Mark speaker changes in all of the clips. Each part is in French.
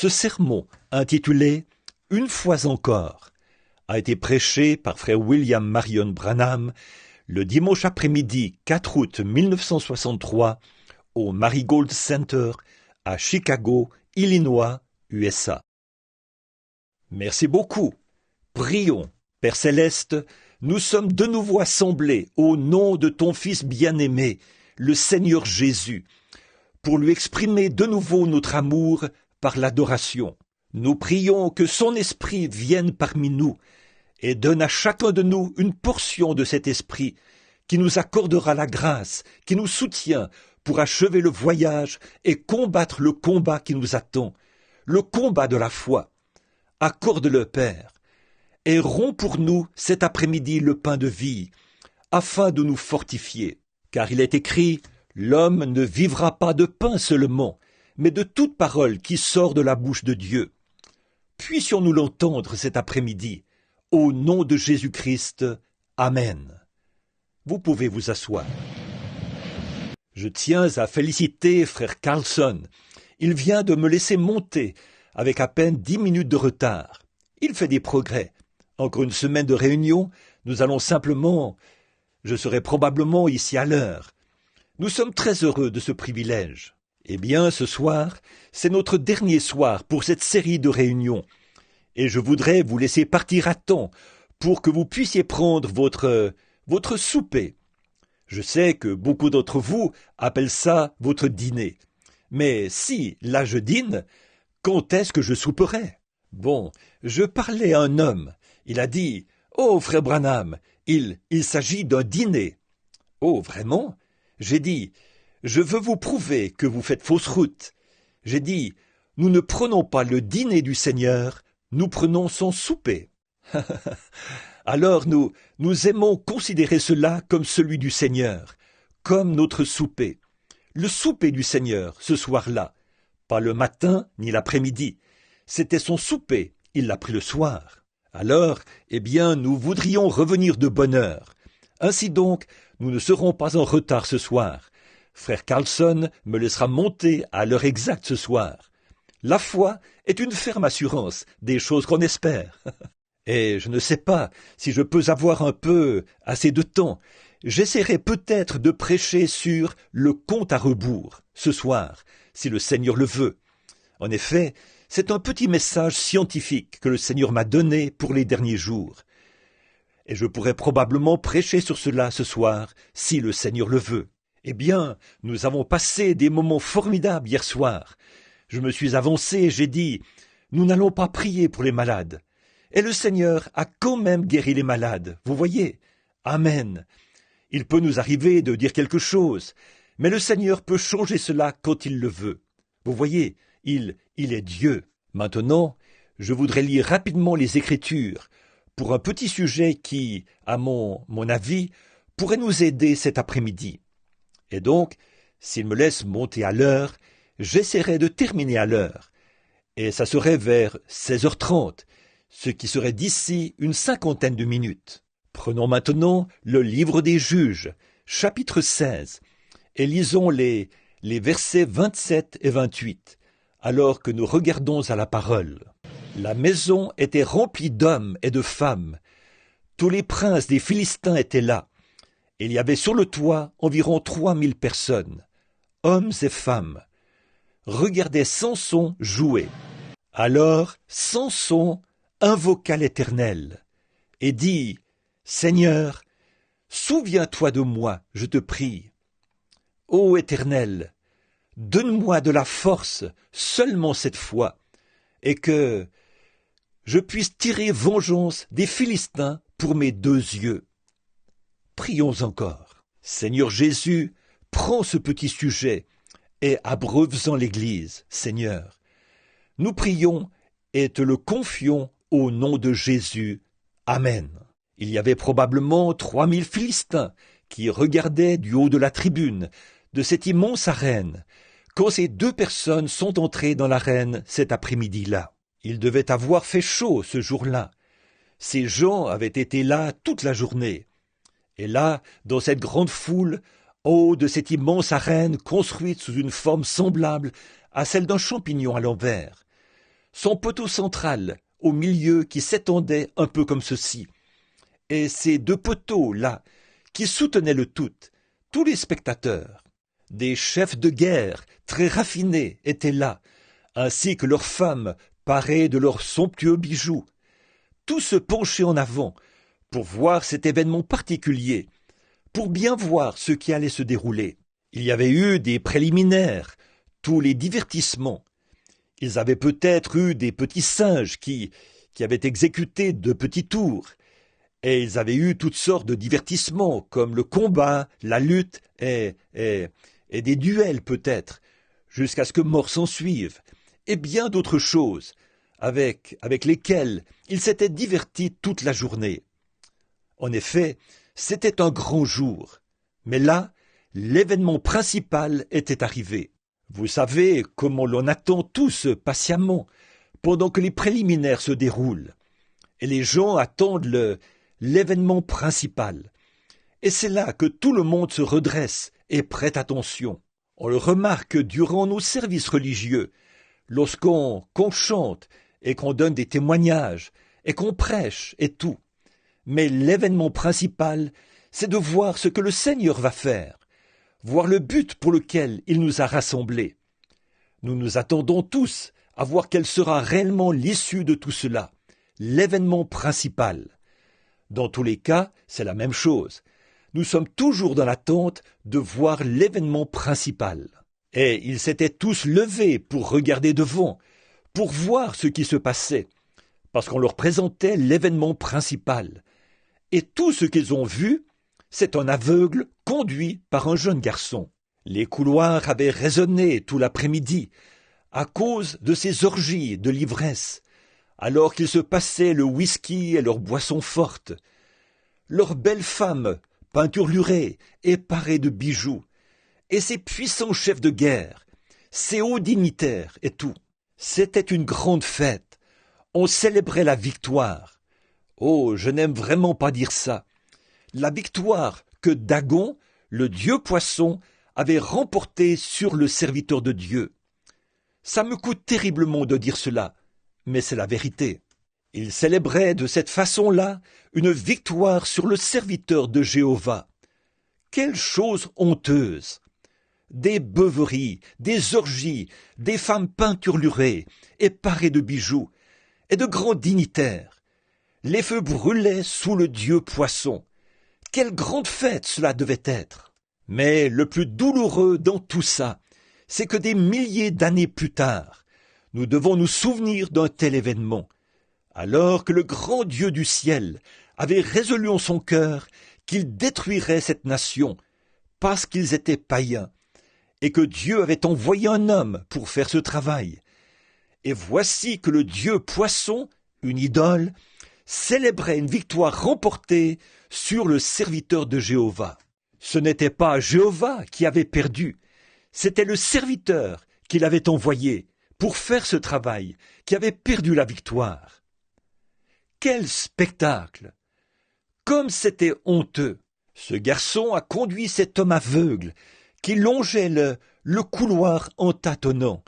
Speaker 1: Ce sermon, intitulé « Une fois encore », a été prêché par frère William Marion Branham le dimanche après-midi 4 août 1963 au Marigold Center à Chicago, Illinois, USA. Merci beaucoup. Prions. Père Céleste, nous sommes de nouveau assemblés au nom de ton Fils bien-aimé, le Seigneur Jésus, pour lui exprimer de nouveau notre amour par l'adoration. Nous prions que son esprit vienne parmi nous et donne à chacun de nous une portion de cet esprit qui nous accordera la grâce, qui nous soutient pour achever le voyage et combattre le combat qui nous attend, le combat de la foi. Accorde-le, Père, et romps pour nous cet après-midi le pain de vie, afin de nous fortifier. Car il est écrit, l'homme ne vivra pas de pain seulement, mais de toute parole qui sort de la bouche de Dieu. Puissions-nous l'entendre cet après-midi, au nom de Jésus-Christ. Amen. Vous pouvez vous asseoir. Je tiens à féliciter frère Carlson. Il vient de me laisser monter avec à peine 10 minutes de retard. Il fait des progrès. Encore une semaine de réunion, nous allons simplement... Je serai probablement ici à l'heure. Nous sommes très heureux de ce privilège. Eh bien, ce soir, c'est notre dernier soir pour cette série de réunions. Et je voudrais vous laisser partir à temps pour que vous puissiez prendre votre souper. Je sais que beaucoup d'entre vous appellent ça votre dîner. Mais si, là je dîne, quand est-ce que je souperai? Bon, je parlais à un homme. Il a dit, « Oh, frère Branham, il s'agit d'un dîner. » Oh, vraiment? J'ai dit, « Je veux vous prouver que vous faites fausse route. » J'ai dit, « Nous ne prenons pas le dîner du Seigneur, nous prenons son souper. » Alors nous aimons considérer cela comme celui du Seigneur, comme notre souper. Le souper du Seigneur, ce soir-là, pas le matin ni l'après-midi. C'était son souper, il l'a pris le soir. Alors, eh bien, nous voudrions revenir de bonne heure. Ainsi donc, nous ne serons pas en retard ce soir. Frère Carlson me laissera monter à l'heure exacte ce soir. La foi est une ferme assurance des choses qu'on espère. Et je ne sais pas si je peux avoir un peu assez de temps. J'essaierai peut-être de prêcher sur le compte à rebours ce soir, si le Seigneur le veut. En effet, c'est un petit message scientifique que le Seigneur m'a donné pour les derniers jours. Et je pourrais probablement prêcher sur cela ce soir, si le Seigneur le veut. Eh bien, nous avons passé des moments formidables hier soir. Je me suis avancé et j'ai dit, nous n'allons pas prier pour les malades. Et le Seigneur a quand même guéri les malades, vous voyez. Amen. Il peut nous arriver de dire quelque chose, mais le Seigneur peut changer cela quand il le veut. Vous voyez, il est Dieu. Maintenant, je voudrais lire rapidement les Écritures pour un petit sujet qui, à mon avis, pourrait nous aider cet après-midi. Et donc, s'il me laisse monter à l'heure, j'essaierai de terminer à l'heure. Et ça serait vers 16h30, ce qui serait d'ici une 50aine de minutes. Prenons maintenant le livre des Juges, chapitre 16, et lisons les versets 27 et 28, alors que nous regardons à la parole. La maison était remplie d'hommes et de femmes. Tous les princes des Philistins étaient là. Il y avait sur le toit environ 3000 personnes, hommes et femmes. Regardaient Samson jouer. Alors Samson invoqua l'Éternel et dit, « Seigneur, souviens-toi de moi, je te prie. Ô Éternel, donne-moi de la force seulement cette fois, et que je puisse tirer vengeance des Philistins pour mes 2 yeux. » Prions encore. Seigneur Jésus, prends ce petit sujet et abreuve-en l'Église, Seigneur. Nous prions et te le confions au nom de Jésus. Amen. Il y avait probablement 3000 Philistins qui regardaient du haut de la tribune de cette immense arène quand ces 2 personnes sont entrées dans l'arène cet après-midi-là. Il devait avoir fait chaud ce jour-là. Ces gens avaient été là toute la journée. Et là, dans cette grande foule, au haut de cette immense arène construite sous une forme semblable à celle d'un champignon à l'envers, son poteau central au milieu qui s'étendait un peu comme ceci. Et ces deux poteaux-là qui soutenaient le tout, tous les spectateurs. Des chefs de guerre très raffinés étaient là, ainsi que leurs femmes parées de leurs somptueux bijoux. Tous se penchaient en avant pour voir cet événement particulier, pour bien voir ce qui allait se dérouler. Il y avait eu des préliminaires, tous les divertissements. Ils avaient peut-être eu des petits singes qui avaient exécuté de petits tours, et ils avaient eu toutes sortes de divertissements, comme le combat, la lutte et des duels peut-être, jusqu'à ce que mort s'ensuive, et bien d'autres choses, avec lesquelles ils s'étaient divertis toute la journée. En effet, c'était un grand jour, mais là, l'événement principal était arrivé. Vous savez comment l'on attend tous patiemment pendant que les préliminaires se déroulent, et les gens attendent l'événement principal. Et c'est là que tout le monde se redresse et prête attention. On le remarque durant nos services religieux, lorsqu'on chante et qu'on donne des témoignages et qu'on prêche et tout. Mais l'événement principal, c'est de voir ce que le Seigneur va faire, voir le but pour lequel il nous a rassemblés. Nous nous attendons tous à voir quelle sera réellement l'issue de tout cela, l'événement principal. Dans tous les cas, c'est la même chose. Nous sommes toujours dans l'attente de voir l'événement principal. Et ils s'étaient tous levés pour regarder devant, pour voir ce qui se passait, parce qu'on leur présentait l'événement principal. Et tout ce qu'ils ont vu, c'est un aveugle conduit par un jeune garçon. Les couloirs avaient résonné tout l'après-midi, à cause de ces orgies de l'ivresse, alors qu'ils se passaient le whisky et leurs boissons fortes. Leurs belles femmes, peinturlurées et parées de bijoux, et ces puissants chefs de guerre, ces hauts dignitaires et tout. C'était une grande fête. On célébrait la victoire. Oh, je n'aime vraiment pas dire ça. La victoire que Dagon, le dieu poisson, avait remportée sur le serviteur de Dieu. Ça me coûte terriblement de dire cela, mais c'est la vérité. Il célébrait de cette façon-là une victoire sur le serviteur de Jéhovah. Quelle chose honteuse! Des beuveries, des orgies, des femmes peinturlurées et parées de bijoux, et de grands dignitaires. Les feux brûlaient sous le dieu poisson. Quelle grande fête cela devait être! Mais le plus douloureux dans tout ça, c'est que des milliers d'années plus tard, nous devons nous souvenir d'un tel événement, alors que le grand Dieu du ciel avait résolu en son cœur qu'il détruirait cette nation, parce qu'ils étaient païens, et que Dieu avait envoyé un homme pour faire ce travail. Et voici que le dieu poisson, une idole, célébrait une victoire remportée sur le serviteur de Jéhovah. Ce n'était pas Jéhovah qui avait perdu, c'était le serviteur qu'il avait envoyé pour faire ce travail, qui avait perdu la victoire. Quel spectacle! Comme c'était honteux! Ce garçon a conduit cet homme aveugle qui longeait le couloir en tâtonnant,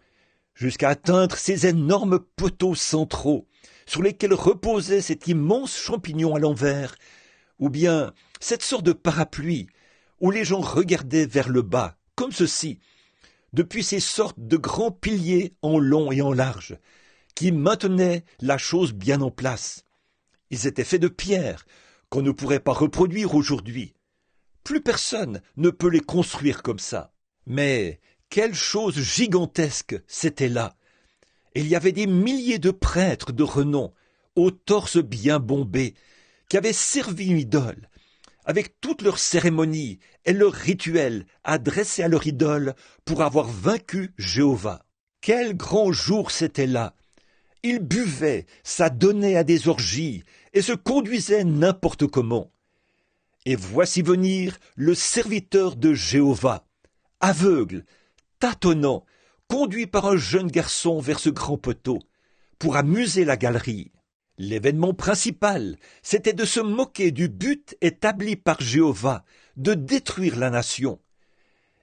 Speaker 1: jusqu'à atteindre ces énormes poteaux centraux sur lesquels reposait cet immense champignon à l'envers, ou bien cette sorte de parapluie où les gens regardaient vers le bas, comme ceci, depuis ces sortes de grands piliers en long et en large, qui maintenaient la chose bien en place. Ils étaient faits de pierre, qu'on ne pourrait pas reproduire aujourd'hui. Plus personne ne peut les construire comme ça. Mais quelle chose gigantesque c'était là! Il y avait des milliers de prêtres de renom, aux torses bien bombés, qui avaient servi une idole, avec toutes leurs cérémonies et leurs rituels adressés à leur idole pour avoir vaincu Jéhovah. Quel grand jour c'était là! Ils buvaient, s'adonnaient à des orgies et se conduisaient n'importe comment. Et voici venir le serviteur de Jéhovah, aveugle, tâtonnant, conduit par un jeune garçon vers ce grand poteau, pour amuser la galerie. L'événement principal, c'était de se moquer du but établi par Jéhovah, de détruire la nation.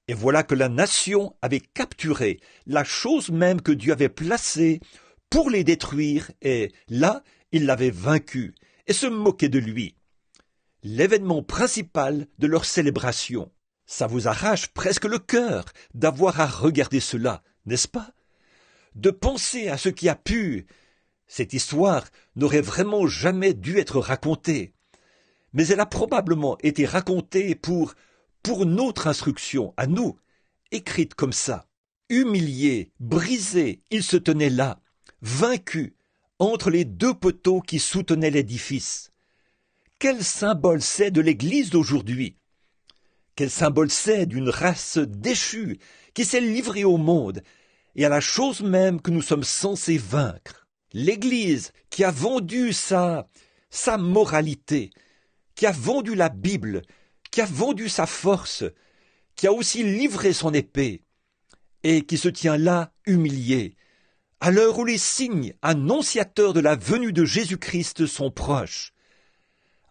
Speaker 1: Et voilà que la nation avait capturé la chose même que Dieu avait placée pour les détruire, et là, ils l'avaient vaincu et se moquaient de lui. L'événement principal de leur célébration. Ça vous arrache presque le cœur d'avoir à regarder cela, n'est-ce pas? De penser à ce qui a pu. Cette histoire n'aurait vraiment jamais dû être racontée. Mais elle a probablement été racontée pour notre instruction, à nous, écrite comme ça. Humilié, brisé, il se tenait là, vaincu, entre les deux poteaux qui soutenaient l'édifice. Quel symbole c'est de l'Église d'aujourd'hui? Quel symbole c'est d'une race déchue qui s'est livrée au monde et à la chose même que nous sommes censés vaincre? L'Église qui a vendu sa moralité, qui a vendu la Bible, qui a vendu sa force, qui a aussi livré son épée, et qui se tient là humilié, à l'heure où les signes annonciateurs de la venue de Jésus-Christ sont proches,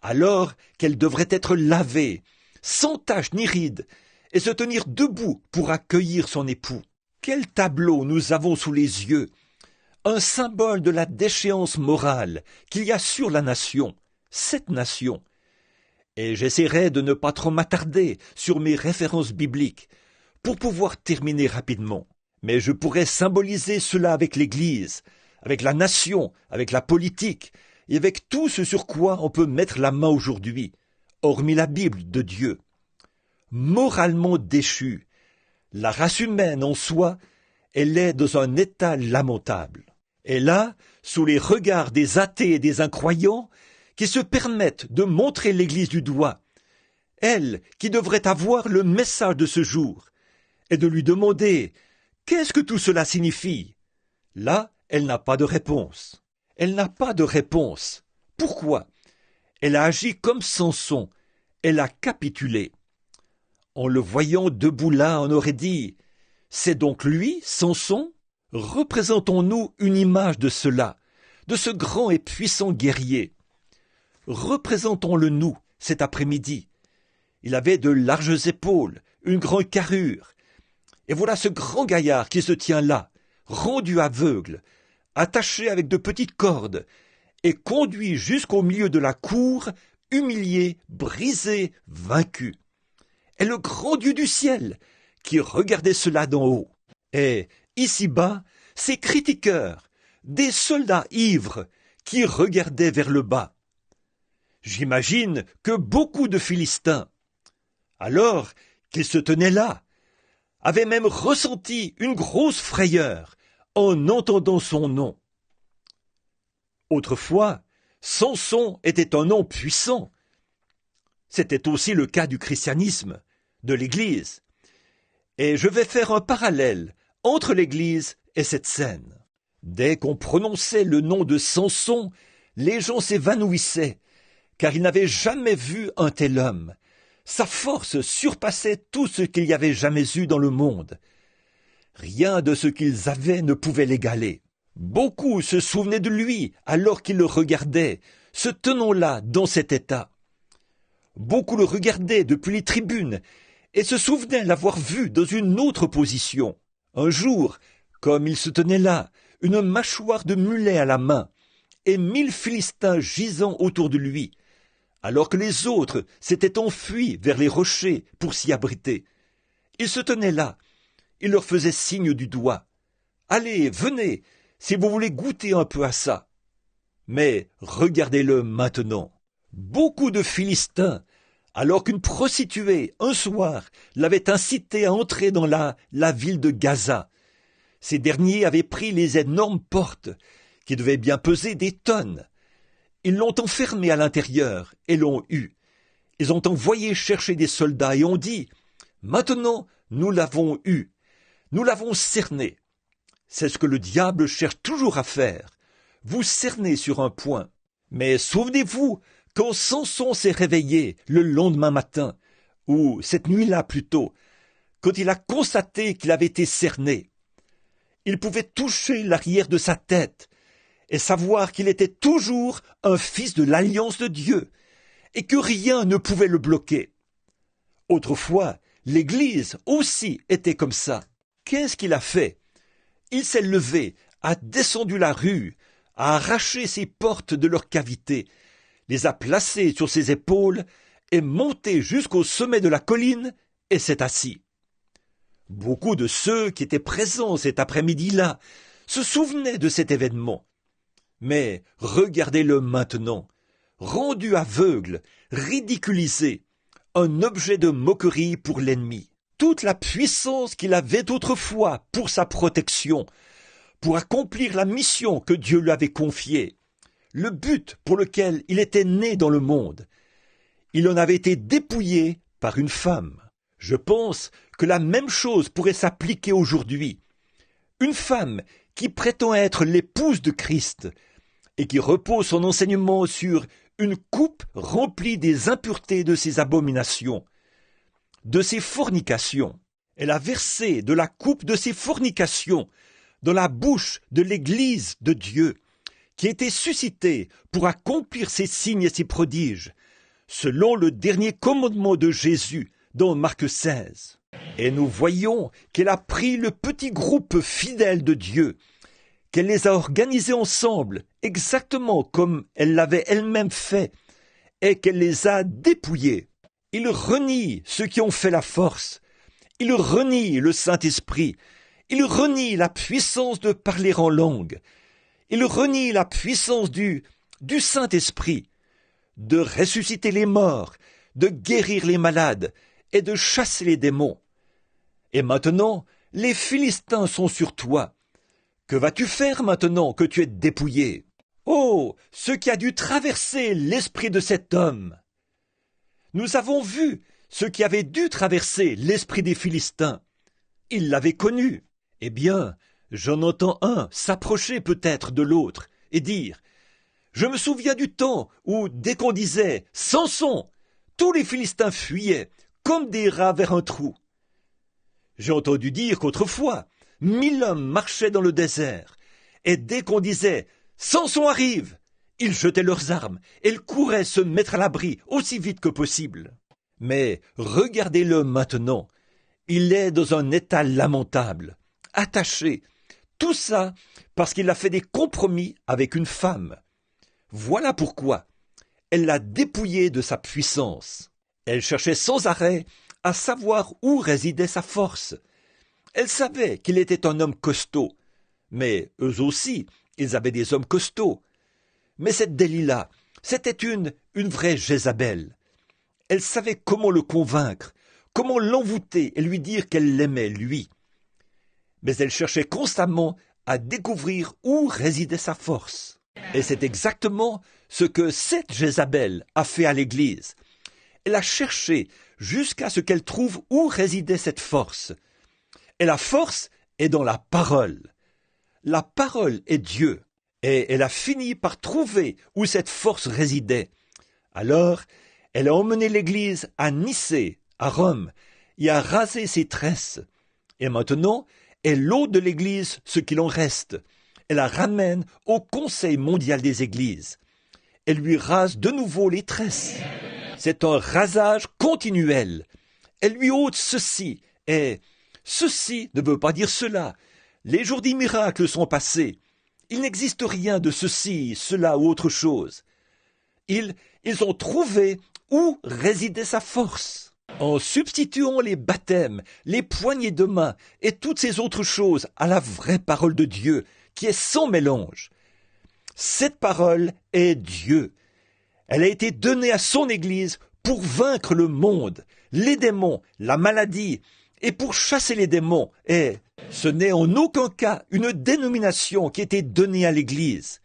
Speaker 1: alors qu'elle devrait être lavée, sans tache ni ride, et se tenir debout pour accueillir son époux. Quel tableau nous avons sous les yeux! Un symbole de la déchéance morale qu'il y a sur la nation, cette nation. Et j'essaierai de ne pas trop m'attarder sur mes références bibliques pour pouvoir terminer rapidement. Mais je pourrais symboliser cela avec l'Église, avec la nation, avec la politique, et avec tout ce sur quoi on peut mettre la main aujourd'hui, hormis la Bible de Dieu. Moralement déchue, la race humaine en soi, elle est dans un état lamentable. Et là, sous les regards des athées et des incroyants, qui se permettent de montrer l'Église du doigt, elle qui devrait avoir le message de ce jour, et de lui demander « Qu'est-ce que tout cela signifie ?» Là, elle n'a pas de réponse. Elle n'a pas de réponse. Pourquoi? Elle a agi comme Samson. Elle a capitulé. En le voyant debout là, on aurait dit « C'est donc lui, Samson ?» Représentons-nous une image de cela, de ce grand et puissant guerrier. Représentons-le nous, cet après-midi. Il avait de larges épaules, une grande carrure. Et voilà ce grand gaillard qui se tient là, rendu aveugle, attaché avec de petites cordes, et conduit jusqu'au milieu de la cour, humilié, brisé, vaincu. Et le grand Dieu du ciel, qui regardait cela d'en haut. Et ici-bas, ces critiqueurs, des soldats ivres, qui regardaient vers le bas. J'imagine que beaucoup de Philistins, alors qu'ils se tenaient là, avaient même ressenti une grosse frayeur en entendant son nom. Autrefois, Samson était un nom puissant. C'était aussi le cas du christianisme, de l'Église. Et je vais faire un parallèle entre l'Église et cette scène. Dès qu'on prononçait le nom de Samson, les gens s'évanouissaient, car ils n'avaient jamais vu un tel homme. Sa force surpassait tout ce qu'il y avait jamais eu dans le monde. Rien de ce qu'ils avaient ne pouvait l'égaler. Beaucoup se souvenaient de lui alors qu'ils le regardaient, se tenant là dans cet état. Beaucoup le regardaient depuis les tribunes et se souvenaient l'avoir vu dans une autre position. Un jour, comme il se tenait là, une mâchoire de mulet à la main, et 1000 Philistins gisant autour de lui, alors que les autres s'étaient enfuis vers les rochers pour s'y abriter. Il se tenait là, il leur faisait signe du doigt. « Allez, venez, si vous voulez goûter un peu à ça. » Mais regardez-le maintenant. Beaucoup de Philistins, alors qu'une prostituée, un soir, l'avait incité à entrer dans la ville de Gaza. Ces derniers avaient pris les énormes portes, qui devaient bien peser des tonnes. Ils l'ont enfermé à l'intérieur et l'ont eu. Ils ont envoyé chercher des soldats et ont dit « Maintenant, nous l'avons eu. Nous l'avons cerné. » C'est ce que le diable cherche toujours à faire. Vous cerner sur un point. Mais souvenez-vous, quand Samson s'est réveillé le lendemain matin, ou cette nuit-là plutôt, quand il a constaté qu'il avait été cerné, il pouvait toucher l'arrière de sa tête et savoir qu'il était toujours un fils de l'alliance de Dieu et que rien ne pouvait le bloquer. Autrefois, l'Église aussi était comme ça. Qu'est-ce qu'il a fait? Il s'est levé a descendu la rue, a arraché ses portes de leur cavité, les a placées sur ses épaules, est monté jusqu'au sommet de la colline et s'est assis. Beaucoup de ceux qui étaient présents cet après-midi-là se souvenaient de cet événement. Mais regardez-le maintenant, rendu aveugle, ridiculisé, un objet de moquerie pour l'ennemi. Toute la puissance qu'il avait autrefois pour sa protection, pour accomplir la mission que Dieu lui avait confiée, le but pour lequel il était né dans le monde, il en avait été dépouillé par une femme. Je pense que la même chose pourrait s'appliquer aujourd'hui. Une femme qui prétend être l'épouse de Christ et qui repose son enseignement sur une coupe remplie des impuretés de ses abominations, de ses fornications. Elle a versé de la coupe de ses fornications dans la bouche de l'Église de Dieu, qui a été suscitée pour accomplir ses signes et ses prodiges, selon le dernier commandement de Jésus dans Marc 16. Et nous voyons qu'elle a pris le petit groupe fidèle de Dieu, qu'elle les a organisés ensemble, exactement comme elle l'avait elle-même fait, et qu'elle les a dépouillés. Ils renient ceux qui ont fait la force, ils renient le Saint-Esprit, ils renient la puissance de parler en langue, ils renient la puissance du Saint-Esprit, de ressusciter les morts, de guérir les malades et de chasser les démons. Et maintenant, les Philistins sont sur toi. Que vas-tu faire maintenant que tu es dépouillé? Oh, ce qui a dû traverser l'esprit de cet homme! Nous avons vu ce qui avait dû traverser l'esprit des Philistins. Ils l'avaient connu. Eh bien, j'en entends un s'approcher peut-être de l'autre et dire « Je me souviens du temps où, dès qu'on disait « Samson », tous les Philistins fuyaient comme des rats vers un trou. J'ai entendu dire qu'autrefois, 1000 hommes marchaient dans le désert, et dès qu'on disait « Samson arrive », ils jetaient leurs armes et ils couraient se mettre à l'abri aussi vite que possible. Mais regardez-le maintenant, il est dans un état lamentable, attaché, tout ça parce qu'il a fait des compromis avec une femme. Voilà pourquoi elle l'a dépouillé de sa puissance. Elle cherchait sans arrêt à savoir où résidait sa force. Elle savait qu'il était un homme costaud, mais eux aussi, ils avaient des hommes costauds. Mais cette Delilah, c'était une vraie Jézabel. Elle savait comment le convaincre, comment l'envoûter et lui dire qu'elle l'aimait, lui. Mais elle cherchait constamment à découvrir où résidait sa force. Et c'est exactement ce que cette Jézabel a fait à l'Église. Elle a cherché jusqu'à ce qu'elle trouve où résidait cette force. Et la force est dans la parole. La parole est Dieu. Et elle a fini par trouver où cette force résidait. Alors, elle a emmené l'Église à Nicée, à Rome, et a rasé ses tresses. Et maintenant, elle ôte de l'Église ce qu'il en reste. Elle la ramène au Conseil mondial des Églises. Elle lui rase de nouveau les tresses. C'est un rasage continuel. Elle lui ôte ceci, et ceci ne veut pas dire cela. Les jours des miracles sont passés. Il n'existe rien de ceci, cela ou autre chose. Ils ont trouvé où résidait sa force. En substituant les baptêmes, les poignées de main et toutes ces autres choses à la vraie parole de Dieu, qui est sans mélange. Cette parole est Dieu. Elle a été donnée à son Église pour vaincre le monde, les démons, la maladie, et pour chasser les démons. Et ce n'est en aucun cas une dénomination qui a été donnée à l'Église.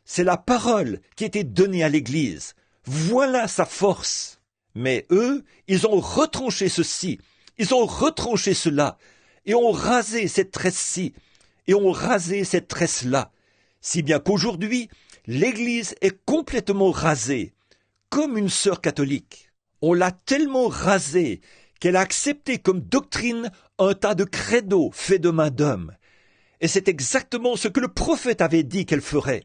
Speaker 1: C'est la parole qui a été donnée à l'Église. Voilà sa force. Mais eux, ils ont retranché ceci, ils ont retranché cela, et ont rasé cette tresse-ci, et ont rasé cette tresse-là. Si bien qu'aujourd'hui, l'Église est complètement rasée, comme une sœur catholique. On l'a tellement rasée qu'elle a accepté comme doctrine un tas de credos faits de main d'homme. Et c'est exactement ce que le prophète avait dit qu'elle ferait.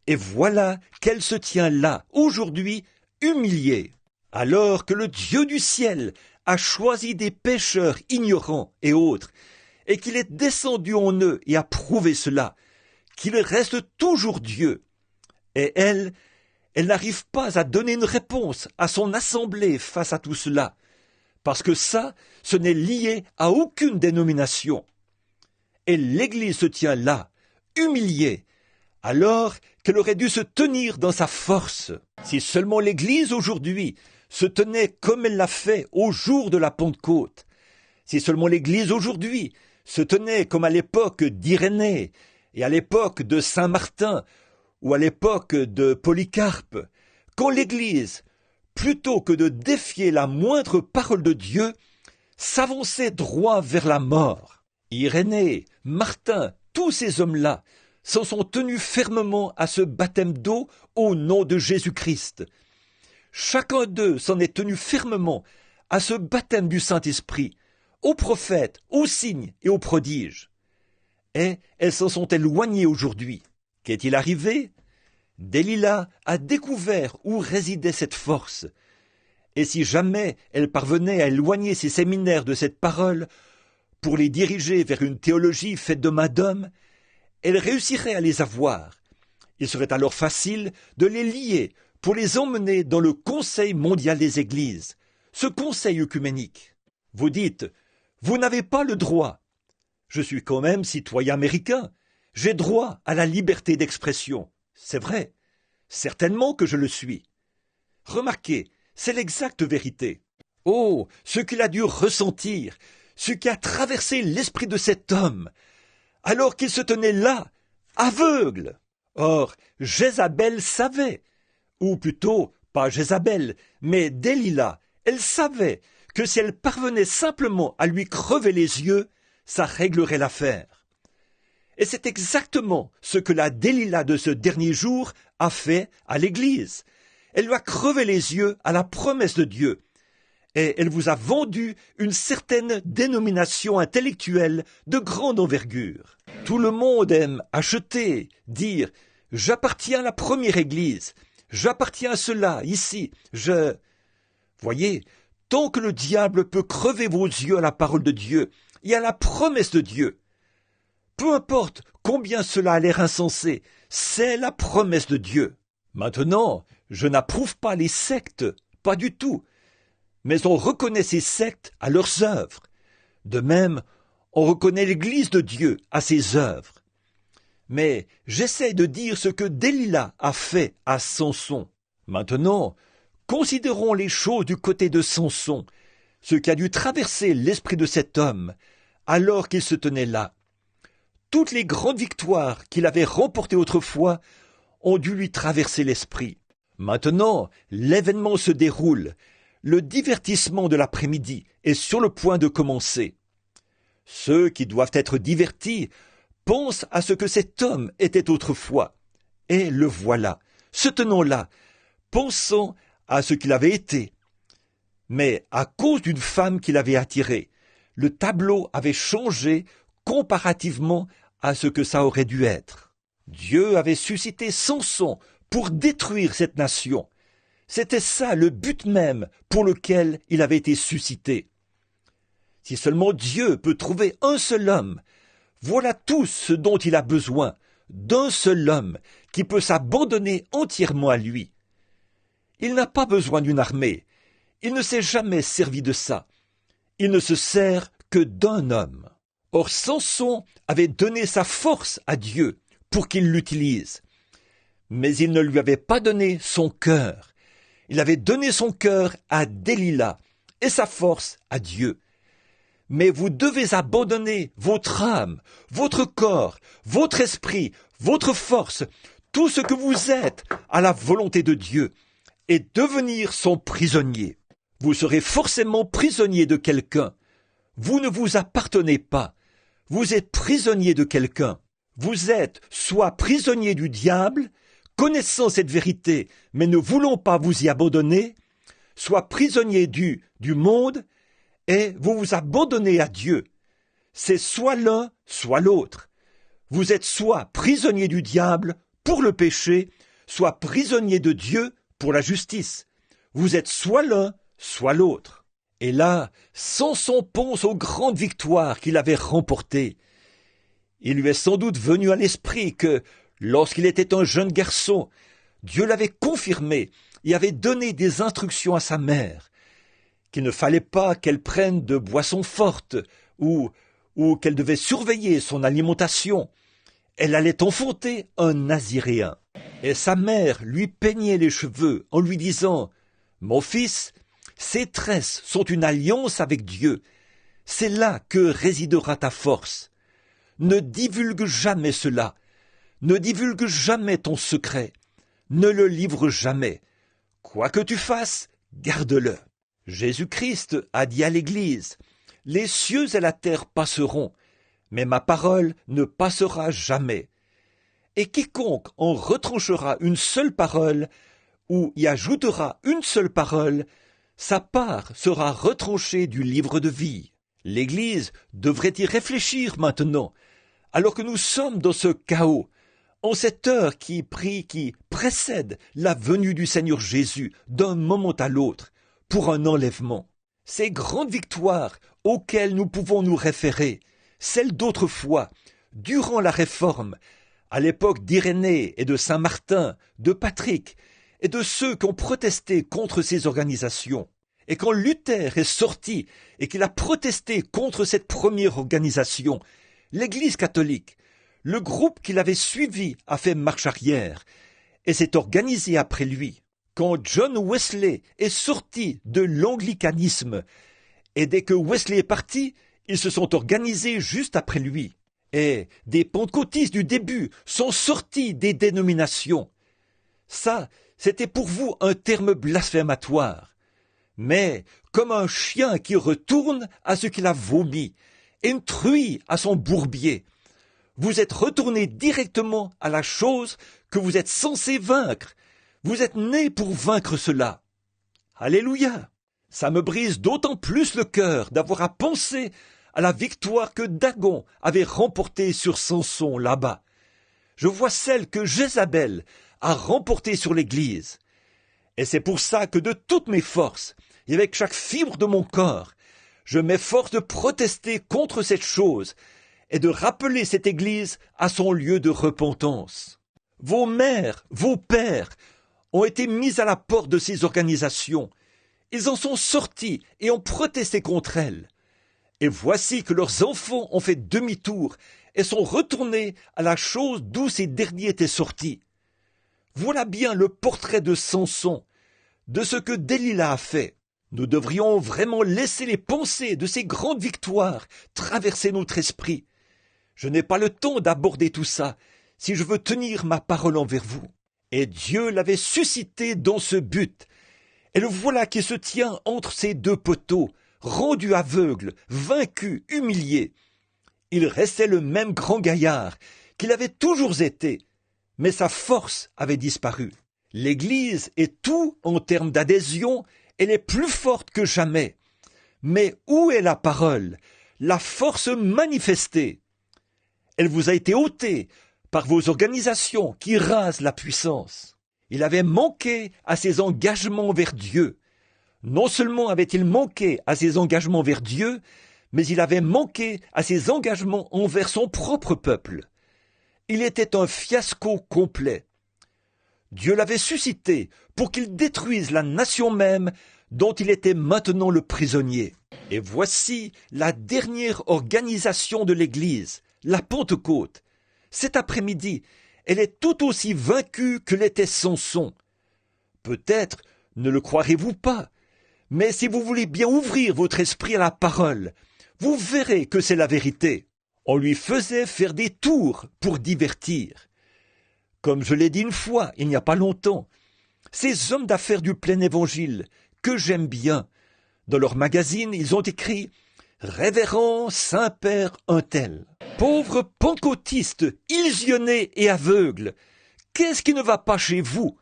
Speaker 1: Et voilà qu'elle se tient là, aujourd'hui, humiliée, alors que le Dieu du ciel a choisi des pécheurs ignorants et autres, et qu'il est descendu en eux et a prouvé cela, qu'il reste toujours Dieu. Et elle n'arrive pas à donner une réponse à son assemblée face à tout cela, parce que ça, ce n'est lié à aucune dénomination. Et l'Église se tient là, humiliée, alors qu'elle aurait dû se tenir dans sa force. Si seulement l'Église aujourd'hui se tenait comme elle l'a fait au jour de la Pentecôte, si seulement l'Église aujourd'hui se tenait comme à l'époque d'Irénée et à l'époque de Saint Martin ou à l'époque de Polycarpe, quand l'Église, plutôt que de défier la moindre parole de Dieu, s'avançait droit vers la mort. Irénée, Martin, tous ces hommes-là s'en sont tenus fermement à ce baptême d'eau au nom de Jésus-Christ. Chacun d'eux s'en est tenu fermement à ce baptême du Saint-Esprit, aux prophètes, aux signes et aux prodiges. Et elles s'en sont éloignées aujourd'hui. Qu'est-il arrivé? Delilah a découvert où résidait cette force. Et si jamais elle parvenait à éloigner ses séminaires de cette parole, pour les diriger vers une théologie faite de main d'homme, elle réussirait à les avoir. Il serait alors facile de les lier pour les emmener dans le Conseil mondial des Églises, ce conseil œcuménique. Vous dites, vous n'avez pas le droit. Je suis quand même citoyen américain. J'ai droit à la liberté d'expression. C'est vrai. Certainement que je le suis. Remarquez, c'est l'exacte vérité. Oh, ce qu'il a dû ressentir, ce qui a traversé l'esprit de cet homme, alors qu'il se tenait là, aveugle. Or, Jézabel savait, ou plutôt, pas Jézabel, mais Delilah, elle savait que si elle parvenait simplement à lui crever les yeux, ça réglerait l'affaire. Et c'est exactement ce que la Delilah de ce dernier jour a fait à l'Église. Elle lui a crevé les yeux à la promesse de Dieu. Et elle vous a vendu une certaine dénomination intellectuelle de grande envergure. Tout le monde aime acheter, dire « j'appartiens à la première Église, j'appartiens à cela, ici, je... » Voyez, tant que le diable peut crever vos yeux à la parole de Dieu et à la promesse de Dieu, peu importe combien cela a l'air insensé, c'est la promesse de Dieu. Maintenant, je n'approuve pas les sectes, pas du tout. Mais on reconnaît ces sectes à leurs œuvres. De même, on reconnaît l'Église de Dieu à ses œuvres. Mais j'essaie de dire ce que Delilah a fait à Samson. Maintenant, considérons les choses du côté de Samson, ce qui a dû traverser l'esprit de cet homme alors qu'il se tenait là. Toutes les grandes victoires qu'il avait remportées autrefois ont dû lui traverser l'esprit. Maintenant, l'événement se déroule. Le divertissement de l'après-midi est sur le point de commencer. Ceux qui doivent être divertis pensent à ce que cet homme était autrefois. Et le voilà, se tenant là, pensant à ce qu'il avait été. Mais à cause d'une femme qu'il avait attirée, le tableau avait changé comparativement à ce que ça aurait dû être. Dieu avait suscité Samson pour détruire cette nation. C'était ça le but même pour lequel il avait été suscité. Si seulement Dieu peut trouver un seul homme, voilà tout ce dont il a besoin, d'un seul homme qui peut s'abandonner entièrement à lui. Il n'a pas besoin d'une armée, il ne s'est jamais servi de ça. Il ne se sert que d'un homme. Or Samson avait donné sa force à Dieu pour qu'il l'utilise. Mais il ne lui avait pas donné son cœur. Il avait donné son cœur à Delilah et sa force à Dieu. Mais vous devez abandonner votre âme, votre corps, votre esprit, votre force, tout ce que vous êtes à la volonté de Dieu et devenir son prisonnier. Vous serez forcément prisonnier de quelqu'un. Vous ne vous appartenez pas. Vous êtes prisonnier de quelqu'un. Vous êtes soit prisonnier du diable, connaissant cette vérité, mais ne voulant pas vous y abandonner, soit prisonnier du monde, et vous vous abandonnez à Dieu. C'est soit l'un, soit l'autre. Vous êtes soit prisonnier du diable pour le péché, soit prisonnier de Dieu pour la justice. Vous êtes soit l'un, soit l'autre. Et là, Samson pense aux grandes victoires qu'il avait remportées. Il lui est sans doute venu à l'esprit que, lorsqu'il était un jeune garçon, Dieu l'avait confirmé et avait donné des instructions à sa mère, qu'il ne fallait pas qu'elle prenne de boissons fortes ou qu'elle devait surveiller son alimentation. Elle allait enfanter un naziréen. Et sa mère lui peignait les cheveux en lui disant « Mon fils, ces tresses sont une alliance avec Dieu. C'est là que résidera ta force. Ne divulgue jamais cela. Ne divulgue jamais ton secret. Ne le livre jamais. Quoi que tu fasses, garde-le. » Jésus-Christ a dit à l'Église « Les cieux et la terre passeront, mais ma parole ne passera jamais. Et quiconque en retranchera une seule parole, ou y ajoutera une seule parole, sa part sera retranchée du livre de vie. » L'Église devrait y réfléchir maintenant, alors que nous sommes dans ce chaos, en cette heure qui précède la venue du Seigneur Jésus d'un moment à l'autre, pour un enlèvement. Ces grandes victoires auxquelles nous pouvons nous référer, celles d'autrefois, durant la Réforme, à l'époque d'Irénée et de Saint-Martin, de Patrick, et de ceux qui ont protesté contre ces organisations. Et quand Luther est sorti et qu'il a protesté contre cette première organisation, l'Église catholique, le groupe qui l'avait suivi a fait marche arrière et s'est organisé après lui. Quand John Wesley est sorti de l'anglicanisme, et dès que Wesley est parti, ils se sont organisés juste après lui. Et des pentecôtistes du début sont sortis des dénominations. Ça, c'était pour vous un terme blasphématoire. Mais comme un chien qui retourne à ce qu'il a vomi, et une truie à son bourbier, vous êtes retourné directement à la chose que vous êtes censé vaincre. Vous êtes né pour vaincre cela. Alléluia! Ça me brise d'autant plus le cœur d'avoir à penser à la victoire que Dagon avait remportée sur Samson là-bas. Je vois celle que Jézabel a remportée sur l'Église. Et c'est pour ça que de toutes mes forces, et avec chaque fibre de mon corps, je m'efforce de protester contre cette chose et de rappeler cette Église à son lieu de repentance. Vos mères, vos pères ont été mis à la porte de ces organisations. Ils en sont sortis et ont protesté contre elles. Et voici que leurs enfants ont fait demi-tour et sont retournés à la chose d'où ces derniers étaient sortis. Voilà bien le portrait de Samson, de ce que Delilah a fait. Nous devrions vraiment laisser les pensées de ces grandes victoires traverser notre esprit. Je n'ai pas le temps d'aborder tout ça si je veux tenir ma parole envers vous. Et Dieu l'avait suscité dans ce but. Et le voilà qui se tient entre ces deux poteaux, rendu aveugle, vaincu, humilié. Il restait le même grand gaillard qu'il avait toujours été, mais sa force avait disparu. L'Église est tout en termes d'adhésion, elle est plus forte que jamais. Mais où est la parole, la force manifestée? Elle vous a été ôtée par vos organisations qui rasent la puissance. Il avait manqué à ses engagements vers Dieu. Non seulement avait-il manqué à ses engagements vers Dieu, mais il avait manqué à ses engagements envers son propre peuple. Il était un fiasco complet. Dieu l'avait suscité pour qu'il détruise la nation même dont il était maintenant le prisonnier. Et voici la dernière organisation de l'Église, la Pentecôte. Cet après-midi, elle est tout aussi vaincue que l'était Samson. Peut-être ne le croirez-vous pas, mais si vous voulez bien ouvrir votre esprit à la parole, vous verrez que c'est la vérité. On lui faisait faire des tours pour divertir. Comme je l'ai dit une fois, il n'y a pas longtemps, ces hommes d'affaires du plein évangile, que j'aime bien, dans leur magazine, ils ont écrit « Révérend Saint-Père un tel ». Pauvres pentecôtistes, illusionnés et aveugles, qu'est-ce qui ne va pas chez vous?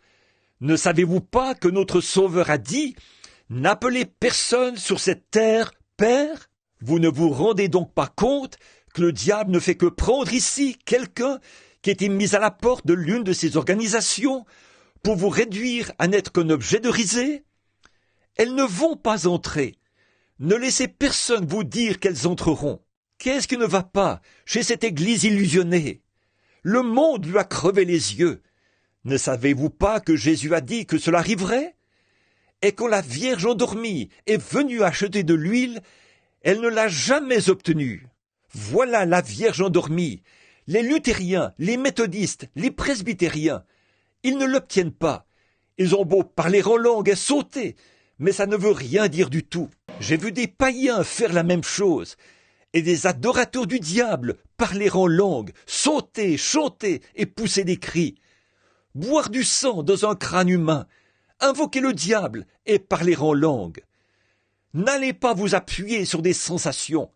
Speaker 1: Ne savez-vous pas que notre Sauveur a dit « N'appelez personne sur cette terre Père » Vous ne vous rendez donc pas compte que le diable ne fait que prendre ici quelqu'un qui était mis à la porte de l'une de ces organisations pour vous réduire à n'être qu'un objet de risée? Elles ne vont pas entrer. Ne laissez personne vous dire qu'elles entreront. Qu'est-ce qui ne va pas chez cette église illusionnée? Le monde lui a crevé les yeux. Ne savez-vous pas que Jésus a dit que cela arriverait? Et quand la Vierge endormie est venue acheter de l'huile, elle ne l'a jamais obtenue. Voilà la Vierge endormie. Les luthériens, les méthodistes, les presbytériens, ils ne l'obtiennent pas. Ils ont beau parler en langue et sauter, mais ça ne veut rien dire du tout. J'ai vu des païens faire la même chose, et des adorateurs du diable parler en langue, sauter, chanter et pousser des cris. Boire du sang dans un crâne humain, invoquer le diable et parler en langue. N'allez pas vous appuyer sur des sensations.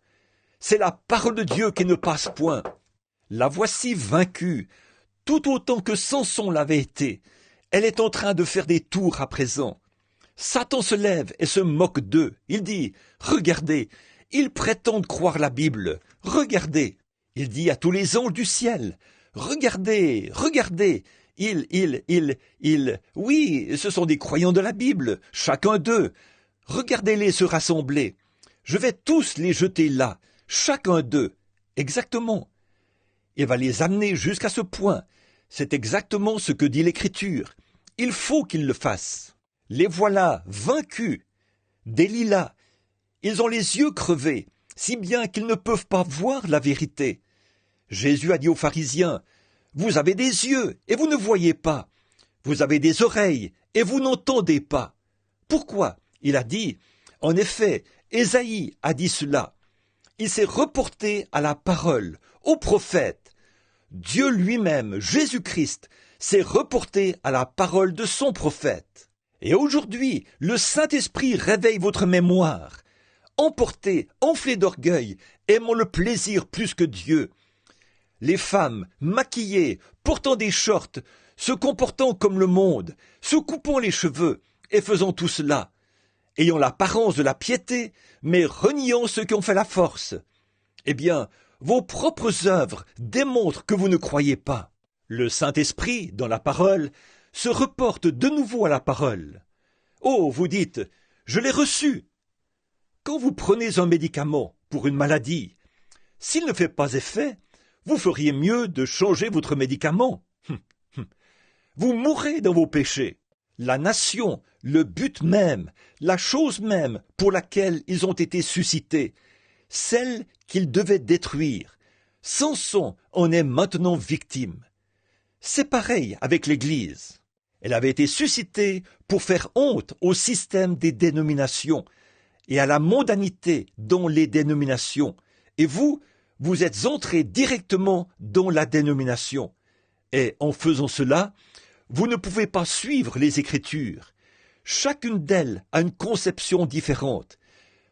Speaker 1: C'est la parole de Dieu qui ne passe point. La voici vaincue, tout autant que Samson l'avait été. Elle est en train de faire des tours à présent. Satan se lève et se moque d'eux. Il dit, « Regardez, ils prétendent croire la Bible. Regardez. » Il dit à tous les anges du ciel, « Regardez, regardez. Oui, ce sont des croyants de la Bible, chacun d'eux. Regardez-les se rassembler. Je vais tous les jeter là, chacun d'eux. » Exactement. Il va les amener jusqu'à ce point. C'est exactement ce que dit l'Écriture. Il faut qu'ils le fassent. Les voilà vaincus. Des lilas. Ils ont les yeux crevés, si bien qu'ils ne peuvent pas voir la vérité. Jésus a dit aux pharisiens, « Vous avez des yeux et vous ne voyez pas. Vous avez des oreilles et vous n'entendez pas. » Pourquoi? Il a dit, en effet, Ésaïe a dit cela. Il s'est reporté à la parole, au prophète. Dieu lui-même, Jésus-Christ, s'est reporté à la parole de son prophète. Et aujourd'hui, le Saint-Esprit réveille votre mémoire. Emportés, enflés d'orgueil, aimant le plaisir plus que Dieu. Les femmes, maquillées, portant des shorts, se comportant comme le monde, se coupant les cheveux, et faisant tout cela, ayant l'apparence de la piété, mais reniant ceux qui ont fait la force. Eh bien, vos propres œuvres démontrent que vous ne croyez pas. Le Saint-Esprit, dans la parole, se reporte de nouveau à la parole. Oh, vous dites, je l'ai reçu. Quand vous prenez un médicament pour une maladie, s'il ne fait pas effet, vous feriez mieux de changer votre médicament. Vous mourrez dans vos péchés. La nation, le but même, la chose même pour laquelle ils ont été suscités, celle qu'ils devaient détruire. Samson en est maintenant victime. C'est pareil avec l'Église. Elle avait été suscitée pour faire honte au système des dénominations et à la mondanité dans les dénominations. Et vous, vous êtes entrés directement dans la dénomination. Et en faisant cela, vous ne pouvez pas suivre les Écritures. Chacune d'elles a une conception différente.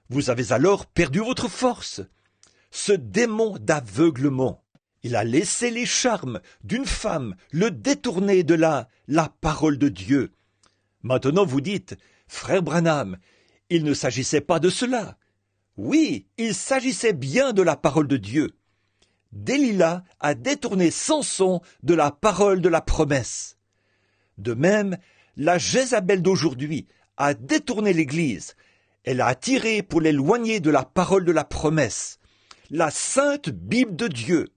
Speaker 1: Vous avez alors perdu votre force. Ce démon d'aveuglement, il a laissé les charmes d'une femme le détourner de la parole de Dieu. Maintenant vous dites, frère Branham, il ne s'agissait pas de cela. Oui, il s'agissait bien de la parole de Dieu. Delilah a détourné Samson de la parole de la promesse. De même, la Jézabel d'aujourd'hui a détourné l'Église. Elle a attiré pour l'éloigner de la parole de la promesse, la sainte Bible de Dieu.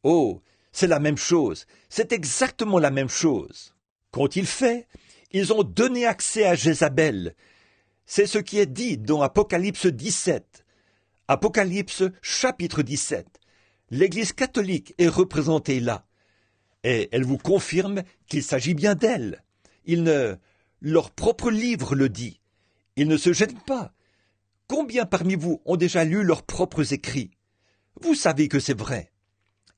Speaker 1: Oh, c'est la même chose, c'est exactement la même chose. Qu'ont-ils fait? Ils ont donné accès à Jézabel. C'est ce qui est dit dans Apocalypse 17. Apocalypse chapitre 17. L'Église catholique est représentée là. Et elle vous confirme qu'il s'agit bien d'elle. Leur propre livre le dit. Ils ne se gênent pas. Combien parmi vous ont déjà lu leurs propres écrits? Vous savez que c'est vrai.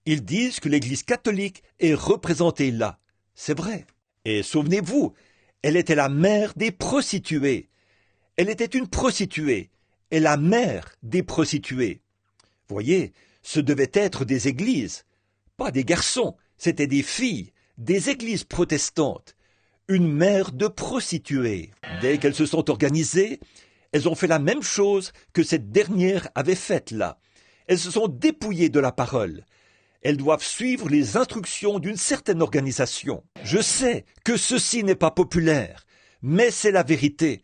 Speaker 1: Ils disent que l'Église catholique est représentée là. C'est vrai. Et souvenez-vous, elle était la mère des prostituées. Elle était une prostituée et la mère des prostituées. Voyez, ce devaient être des églises, pas des garçons, c'étaient des filles, des églises protestantes, une mère de prostituées. Dès qu'elles se sont organisées, elles ont fait la même chose que cette dernière avait faite là. Elles se sont dépouillées de la parole. Elles doivent suivre les instructions d'une certaine organisation. Je sais que ceci n'est pas populaire, mais c'est la vérité.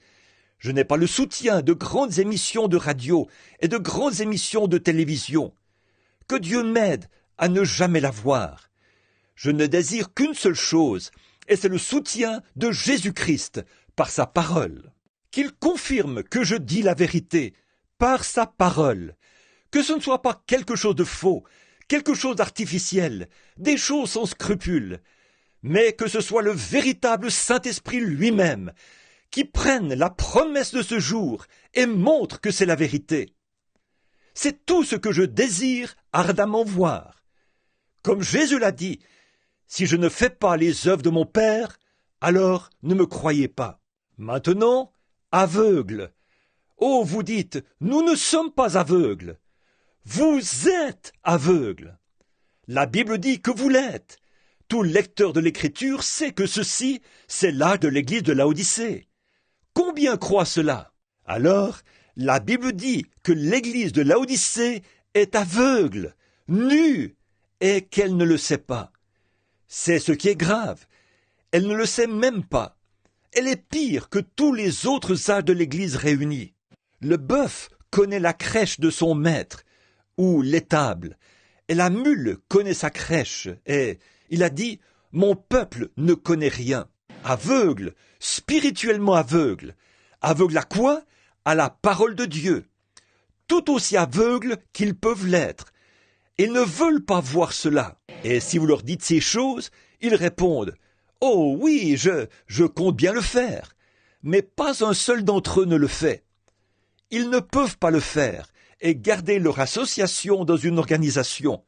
Speaker 1: Je n'ai pas le soutien de grandes émissions de radio et de grandes émissions de télévision. Que Dieu m'aide à ne jamais l'avoir. Je ne désire qu'une seule chose, et c'est le soutien de Jésus-Christ par sa parole. Qu'il confirme que je dis la vérité par sa parole. Que ce ne soit pas quelque chose de faux, quelque chose d'artificiel, des choses sans scrupules, mais que ce soit le véritable Saint-Esprit lui-même qui prenne la promesse de ce jour et montre que c'est la vérité. C'est tout ce que je désire ardemment voir. Comme Jésus l'a dit, si je ne fais pas les œuvres de mon Père, alors ne me croyez pas. Maintenant, aveugle. Oh, vous dites, nous ne sommes pas aveugles. Vous êtes aveugles. La Bible dit que vous l'êtes. Tout lecteur de l'Écriture sait que ceci, c'est l'âge de l'église de Laodicée. Combien croient cela? Alors, la Bible dit que l'église de Laodicée est aveugle, nue, et qu'elle ne le sait pas. C'est ce qui est grave. Elle ne le sait même pas. Elle est pire que tous les autres âges de l'église réunis. Le bœuf connaît la crèche de son maître, ou l'étable, et la mule connaît sa crèche, et il a dit « Mon peuple ne connaît rien ». Aveugle, spirituellement aveugle. Aveugle à quoi? À la parole de Dieu. Tout aussi aveugles qu'ils peuvent l'être. Ils ne veulent pas voir cela. Et si vous leur dites ces choses, ils répondent « Oh oui, je compte bien le faire ». Mais pas un seul d'entre eux ne le fait. Ils ne peuvent pas le faire et garder leur association dans une organisation.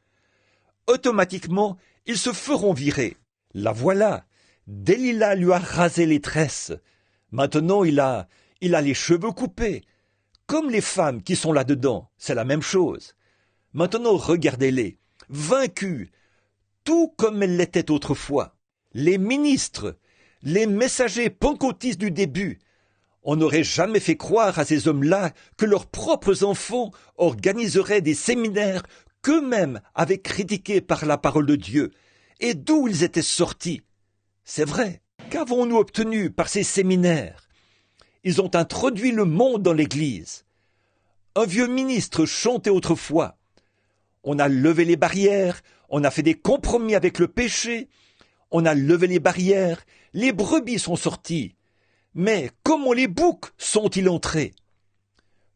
Speaker 1: Automatiquement, ils se feront virer. La voilà. Delilah lui a rasé les tresses. Maintenant, il a les cheveux coupés. Comme les femmes qui sont là-dedans, c'est la même chose. Maintenant, regardez-les, vaincus, tout comme elles l'étaient autrefois. Les ministres, les messagers pentecôtistes du début, on n'aurait jamais fait croire à ces hommes-là que leurs propres enfants organiseraient des séminaires qu'eux-mêmes avaient critiqués par la parole de Dieu, et d'où ils étaient sortis. C'est vrai. Qu'avons-nous obtenu par ces séminaires? Ils ont introduit le monde dans l'Église. Un vieux ministre chantait autrefois. On a levé les barrières, on a fait des compromis avec le péché, on a levé les barrières, les brebis sont sorties. Mais comment les boucs sont-ils entrés?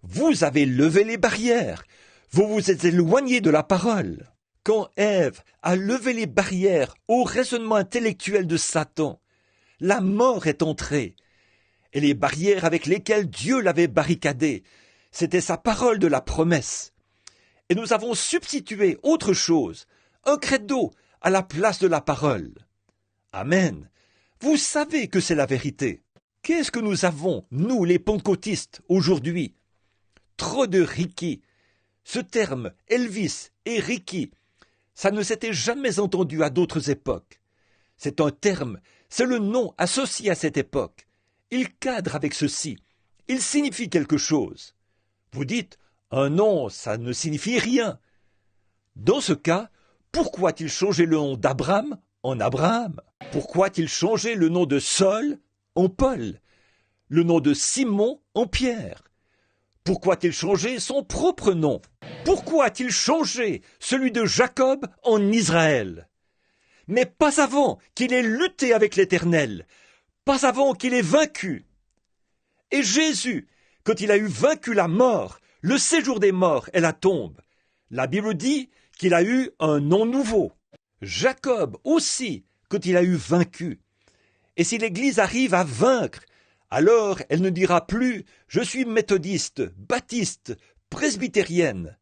Speaker 1: Vous avez levé les barrières, vous vous êtes éloigné de la parole. Quand Ève a levé les barrières au raisonnement intellectuel de Satan, la mort est entrée. Et les barrières avec lesquelles Dieu l'avait barricadée, c'était sa parole de la promesse. Et nous avons substitué autre chose, un credo à la place de la parole. Amen. Vous savez que c'est la vérité. Qu'est-ce que nous avons, nous les pentecôtistes, aujourd'hui? Trop de Ricky. Ce terme, Elvis et Ricky, ça ne s'était jamais entendu à d'autres époques. C'est un terme, c'est le nom associé à cette époque. Il cadre avec ceci. Il signifie quelque chose. Vous dites, un nom, ça ne signifie rien. Dans ce cas, pourquoi a-t-il changé le nom d'Abraham en Abraham? Pourquoi a-t-il changé le nom de Saul en Paul? Le nom de Simon en Pierre? Pourquoi a-t-il changé son propre nom? Pourquoi a-t-il changé celui de Jacob en Israël? Mais pas avant qu'il ait lutté avec l'Éternel, pas avant qu'il ait vaincu. Et Jésus, quand il a eu vaincu la mort, le séjour des morts et la tombe, la Bible dit qu'il a eu un nom nouveau. Jacob aussi, quand il a eu vaincu. Et si l'Église arrive à vaincre, alors elle ne dira plus « je suis méthodiste, baptiste, presbytérienne ».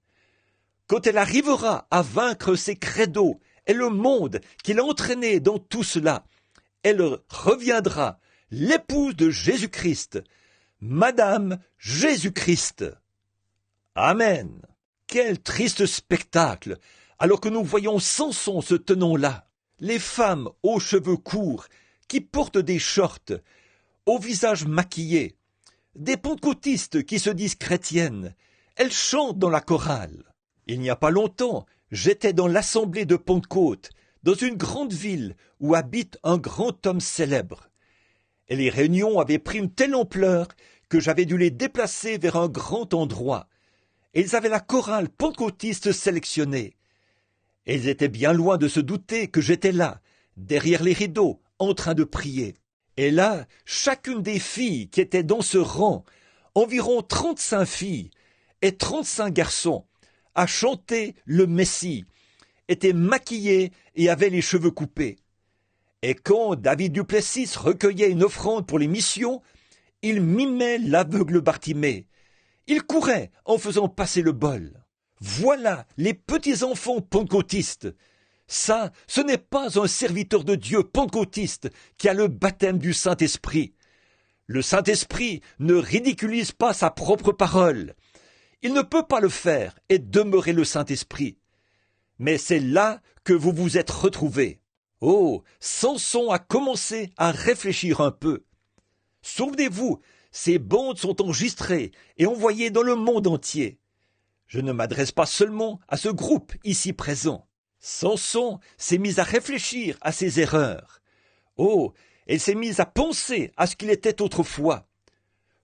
Speaker 1: Quand elle arrivera à vaincre ses credos et le monde qui l'a entraîné dans tout cela, elle reviendra l'épouse de Jésus-Christ, Madame Jésus-Christ. Amen. Quel triste spectacle, alors que nous voyons Samson se tenant là, les femmes aux cheveux courts, qui portent des shorts, au visage maquillé, des pentecôtistes qui se disent chrétiennes, elles chantent dans la chorale. Il n'y a pas longtemps, j'étais dans l'assemblée de Pentecôte, dans une grande ville où habite un grand homme célèbre. Et les réunions avaient pris une telle ampleur que j'avais dû les déplacer vers un grand endroit. Et ils avaient la chorale pentecôtiste sélectionnée. Et ils étaient bien loin de se douter que j'étais là, derrière les rideaux, en train de prier. Et là, chacune des filles qui étaient dans ce rang, environ 35 filles et 35 garçons, a chanté le Messie, étaient maquillées et avaient les cheveux coupés. Et quand David Duplessis recueillait une offrande pour les missions, il mimait l'aveugle Bartimée. Il courait en faisant passer le bol. Voilà les petits-enfants pentecôtistes. Ça, ce n'est pas un serviteur de Dieu pentecôtiste qui a le baptême du Saint-Esprit. Le Saint-Esprit ne ridiculise pas sa propre parole. Il ne peut pas le faire et demeurer le Saint-Esprit. Mais c'est là que vous vous êtes retrouvés. Oh, Samson a commencé à réfléchir un peu. Souvenez-vous, ces bandes sont enregistrées et envoyées dans le monde entier. Je ne m'adresse pas seulement à ce groupe ici présent. Samson s'est mis à réfléchir à ses erreurs. Oh, elle s'est mise à penser à ce qu'il était autrefois.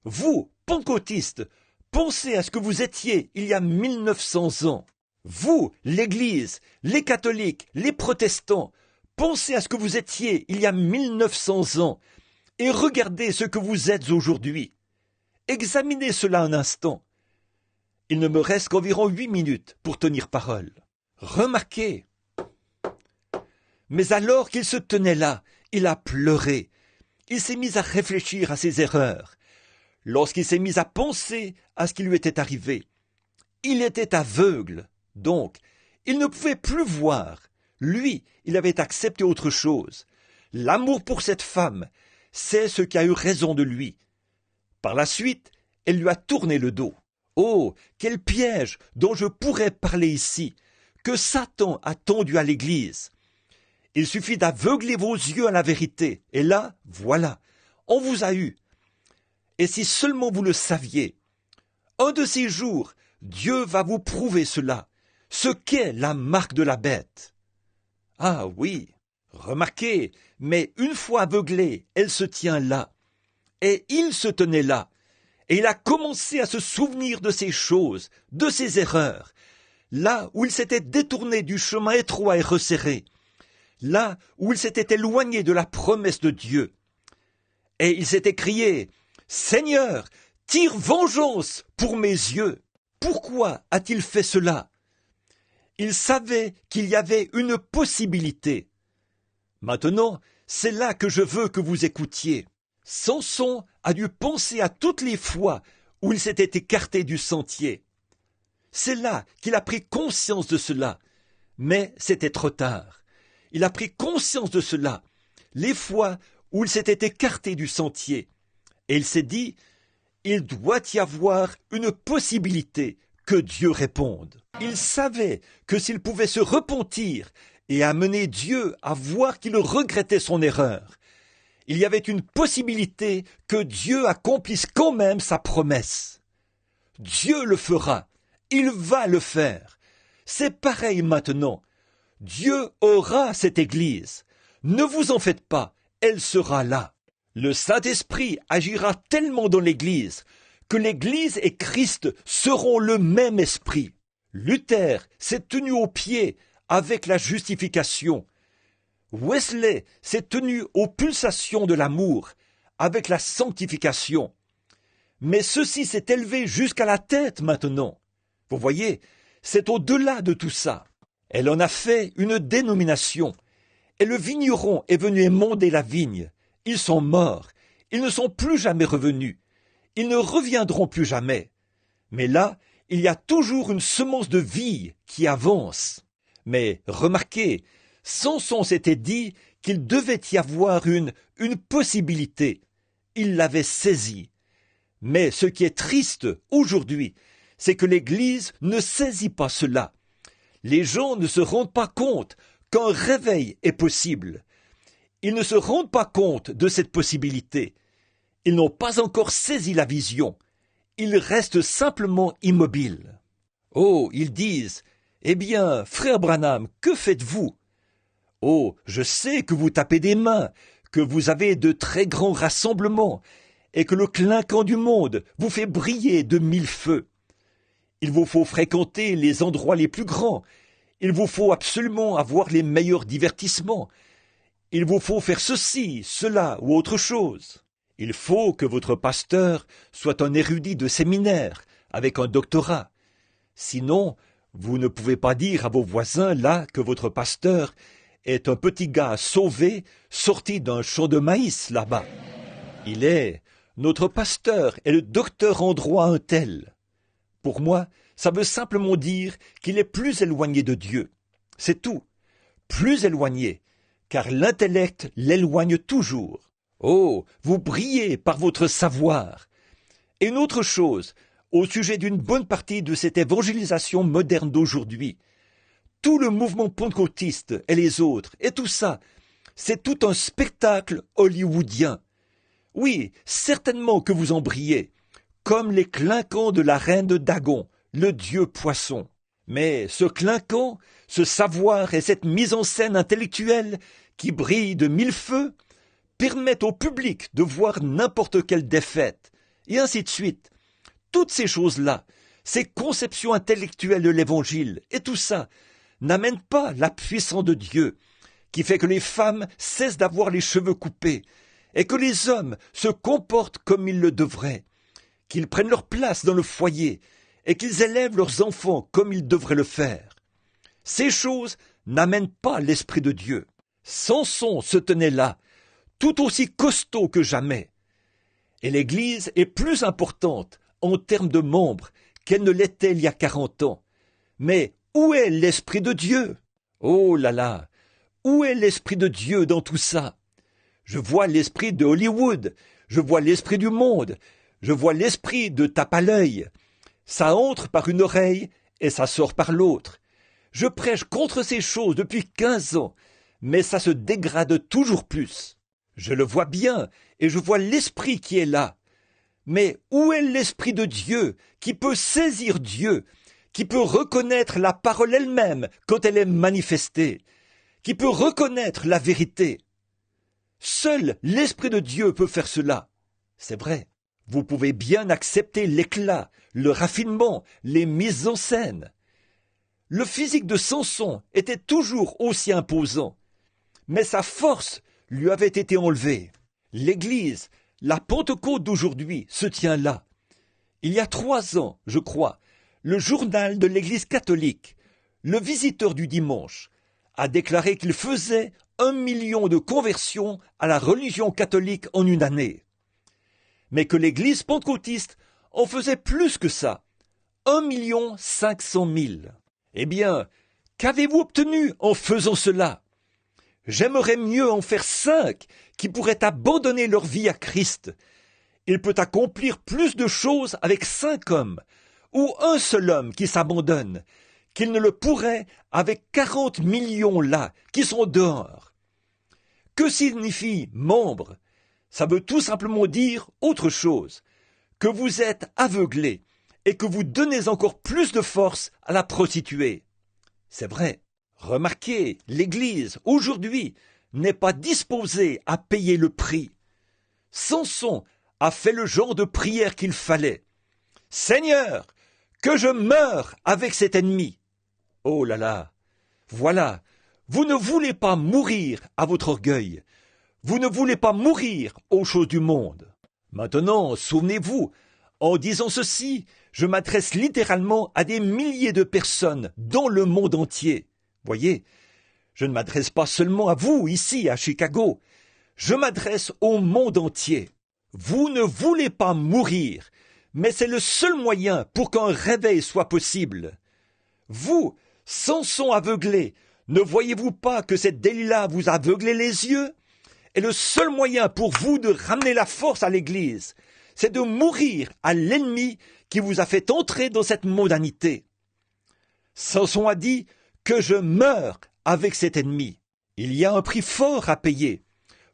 Speaker 1: Vous, pentecôtistes, pensez à ce que vous étiez il y a 1900 ans. Vous, l'Église, les catholiques, les protestants, pensez à ce que vous étiez il y a 1900 ans et regardez ce que vous êtes aujourd'hui. Examinez cela un instant. Il ne me reste qu'environ 8 minutes pour tenir parole. Remarquez. Mais alors qu'il se tenait là, il a pleuré. Il s'est mis à réfléchir à ses erreurs. Lorsqu'il s'est mis à penser à ce qui lui était arrivé, il était aveugle. Donc, il ne pouvait plus voir. Lui, il avait accepté autre chose. L'amour pour cette femme, c'est ce qui a eu raison de lui. Par la suite, elle lui a tourné le dos. Oh, quel piège dont je pourrais parler ici, que Satan a tendu à l'Église. Il suffit d'aveugler vos yeux à la vérité, et là, voilà, on vous a eu. Et si seulement vous le saviez, un de ces jours, Dieu va vous prouver cela, ce qu'est la marque de la bête. Ah oui, remarquez, mais une fois aveuglée, elle se tient là. Et il se tenait là. Et il a commencé à se souvenir de ces choses, de ses erreurs, là où il s'était détourné du chemin étroit et resserré, là où il s'était éloigné de la promesse de Dieu. Et il s'était crié, « Seigneur, tire vengeance pour mes yeux. » Pourquoi a-t-il fait cela? Il savait qu'il y avait une possibilité. Maintenant, c'est là que je veux que vous écoutiez. Samson a dû penser à toutes les fois où il s'était écarté du sentier. C'est là qu'il a pris conscience de cela. Mais c'était trop tard. Il a pris conscience de cela, les fois où il s'était écarté du sentier. Et il s'est dit, il doit y avoir une possibilité que Dieu réponde. Il savait que s'il pouvait se repentir et amener Dieu à voir qu'il regrettait son erreur, il y avait une possibilité que Dieu accomplisse quand même sa promesse. Dieu le fera. Il va le faire. C'est pareil maintenant. Dieu aura cette Église. Ne vous en faites pas, elle sera là. Le Saint-Esprit agira tellement dans l'Église que l'Église et Christ seront le même esprit. Luther s'est tenu au pied avec la justification. Wesley s'est tenu aux pulsations de l'amour avec la sanctification. Mais ceci s'est élevé jusqu'à la tête maintenant. Vous voyez, c'est au-delà de tout ça. Elle en a fait une dénomination. Et le vigneron est venu émonder la vigne. Ils sont morts. Ils ne sont plus jamais revenus. Ils ne reviendront plus jamais. Mais là, il y a toujours une semence de vie qui avance. Mais remarquez, Samson s'était dit qu'il devait y avoir une possibilité. Il l'avait saisie. Mais ce qui est triste aujourd'hui, c'est que l'Église ne saisit pas cela. Les gens ne se rendent pas compte qu'un réveil est possible. Ils ne se rendent pas compte de cette possibilité. Ils n'ont pas encore saisi la vision. Ils restent simplement immobiles. Oh, ils disent, « Eh bien, frère Branham, que faites-vous » Oh, je sais que vous tapez des mains, que vous avez de très grands rassemblements, et que le clinquant du monde vous fait briller de 1000 feux. Il vous faut fréquenter les endroits les plus grands. Il vous faut absolument avoir les meilleurs divertissements. Il vous faut faire ceci, cela ou autre chose. Il faut que votre pasteur soit un érudit de séminaire, avec un doctorat. Sinon, vous ne pouvez pas dire à vos voisins là que votre pasteur est un petit gars sauvé, sorti d'un champ de maïs là-bas. Notre pasteur est le docteur en droit un tel. Pour moi, ça veut simplement dire qu'il est plus éloigné de Dieu. C'est tout. Plus éloigné, car l'intellect l'éloigne toujours. Oh, vous brillez par votre savoir. Et une autre chose, au sujet d'une bonne partie de cette évangélisation moderne d'aujourd'hui. Tout le mouvement pentecôtiste et les autres, et tout ça, c'est tout un spectacle hollywoodien. Oui, certainement que vous en brillez, comme les clinquants de la reine de Dagon, le dieu poisson. Mais ce clinquant, ce savoir et cette mise en scène intellectuelle qui brille de 1000 feux, permettent au public de voir n'importe quelle défaite, et ainsi de suite. Toutes ces choses-là, ces conceptions intellectuelles de l'Évangile, et tout ça, n'amènent pas la puissance de Dieu, qui fait que les femmes cessent d'avoir les cheveux coupés, et que les hommes se comportent comme ils le devraient, qu'ils prennent leur place dans le foyer, et qu'ils élèvent leurs enfants comme ils devraient le faire. Ces choses n'amènent pas l'Esprit de Dieu. Samson se tenait là, tout aussi costaud que jamais. Et l'Église est plus importante en termes de membres qu'elle ne l'était il y a 40 ans. Mais où est l'Esprit de Dieu? Oh là là! Où est l'Esprit de Dieu dans tout ça? Je vois l'esprit de Hollywood, je vois l'esprit du monde, je vois l'esprit de tape à l'œil. Ça entre par une oreille et ça sort par l'autre. Je prêche contre ces choses depuis 15 ans, mais ça se dégrade toujours plus. Je le vois bien, et je vois l'esprit qui est là. Mais où est l'esprit de Dieu, qui peut saisir Dieu, qui peut reconnaître la parole elle-même quand elle est manifestée, qui peut reconnaître la vérité? Seul l'esprit de Dieu peut faire cela. C'est vrai. Vous pouvez bien accepter l'éclat, le raffinement, les mises en scène. Le physique de Samson était toujours aussi imposant, mais sa force lui avait été enlevée. L'Église, la Pentecôte d'aujourd'hui, se tient là. Il y a 3 ans, je crois, le journal de l'Église catholique, le visiteur du dimanche, a déclaré qu'il faisait 1 million de conversions à la religion catholique en une année. Mais que l'Église pentecôtiste en faisait plus que ça, 1 500 000. Eh bien, qu'avez-vous obtenu en faisant cela? J'aimerais mieux en faire 5 qui pourraient abandonner leur vie à Christ. Il peut accomplir plus de choses avec 5 hommes, ou un seul homme qui s'abandonne, qu'il ne le pourrait avec 40 millions là, qui sont dehors. Que signifie membre? Ça veut tout simplement dire autre chose, que vous êtes aveuglé et que vous donnez encore plus de force à la prostituée. C'est vrai. Remarquez, l'Église, aujourd'hui, n'est pas disposée à payer le prix. Samson a fait le genre de prière qu'il fallait. « Seigneur, que je meure avec cet ennemi !» Oh là là! Voilà, vous ne voulez pas mourir à votre orgueil. Vous ne voulez pas mourir aux choses du monde. Maintenant, souvenez-vous, en disant ceci, je m'adresse littéralement à des milliers de personnes dans le monde entier. Voyez, je ne m'adresse pas seulement à vous, ici, à Chicago. Je m'adresse au monde entier. Vous ne voulez pas mourir, mais c'est le seul moyen pour qu'un réveil soit possible. Vous, Samson aveuglé, ne voyez-vous pas que cette Delilah vous a aveuglé les yeux? Et le seul moyen pour vous de ramener la force à l'Église, c'est de mourir à l'ennemi qui vous a fait entrer dans cette mondanité. Samson a dit que je meurs avec cet ennemi. Il y a un prix fort à payer.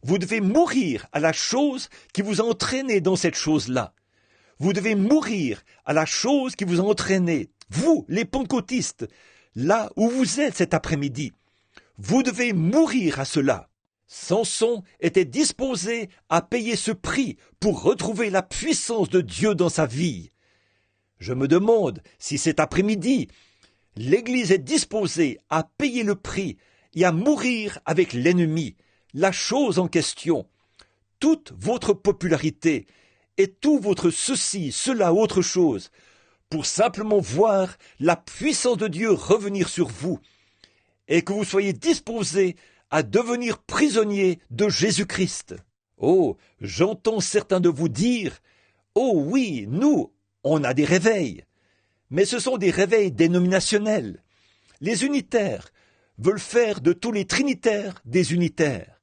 Speaker 1: Vous devez mourir à la chose qui vous a entraîné dans cette chose-là. Vous devez mourir à la chose qui vous a entraîné, vous, les pentecôtistes, là où vous êtes cet après-midi. Vous devez mourir à cela. Samson était disposé à payer ce prix pour retrouver la puissance de Dieu dans sa vie. Je me demande si cet après-midi, l'Église est disposée à payer le prix et à mourir avec l'ennemi, la chose en question. Toute votre popularité et tout votre ceci, cela, autre chose, pour simplement voir la puissance de Dieu revenir sur vous et que vous soyez disposés à devenir prisonnier de Jésus-Christ. Oh, j'entends certains de vous dire « Oh oui, nous, on a des réveils. » Mais ce sont des réveils dénominationnels. Les unitaires veulent faire de tous les trinitaires des unitaires.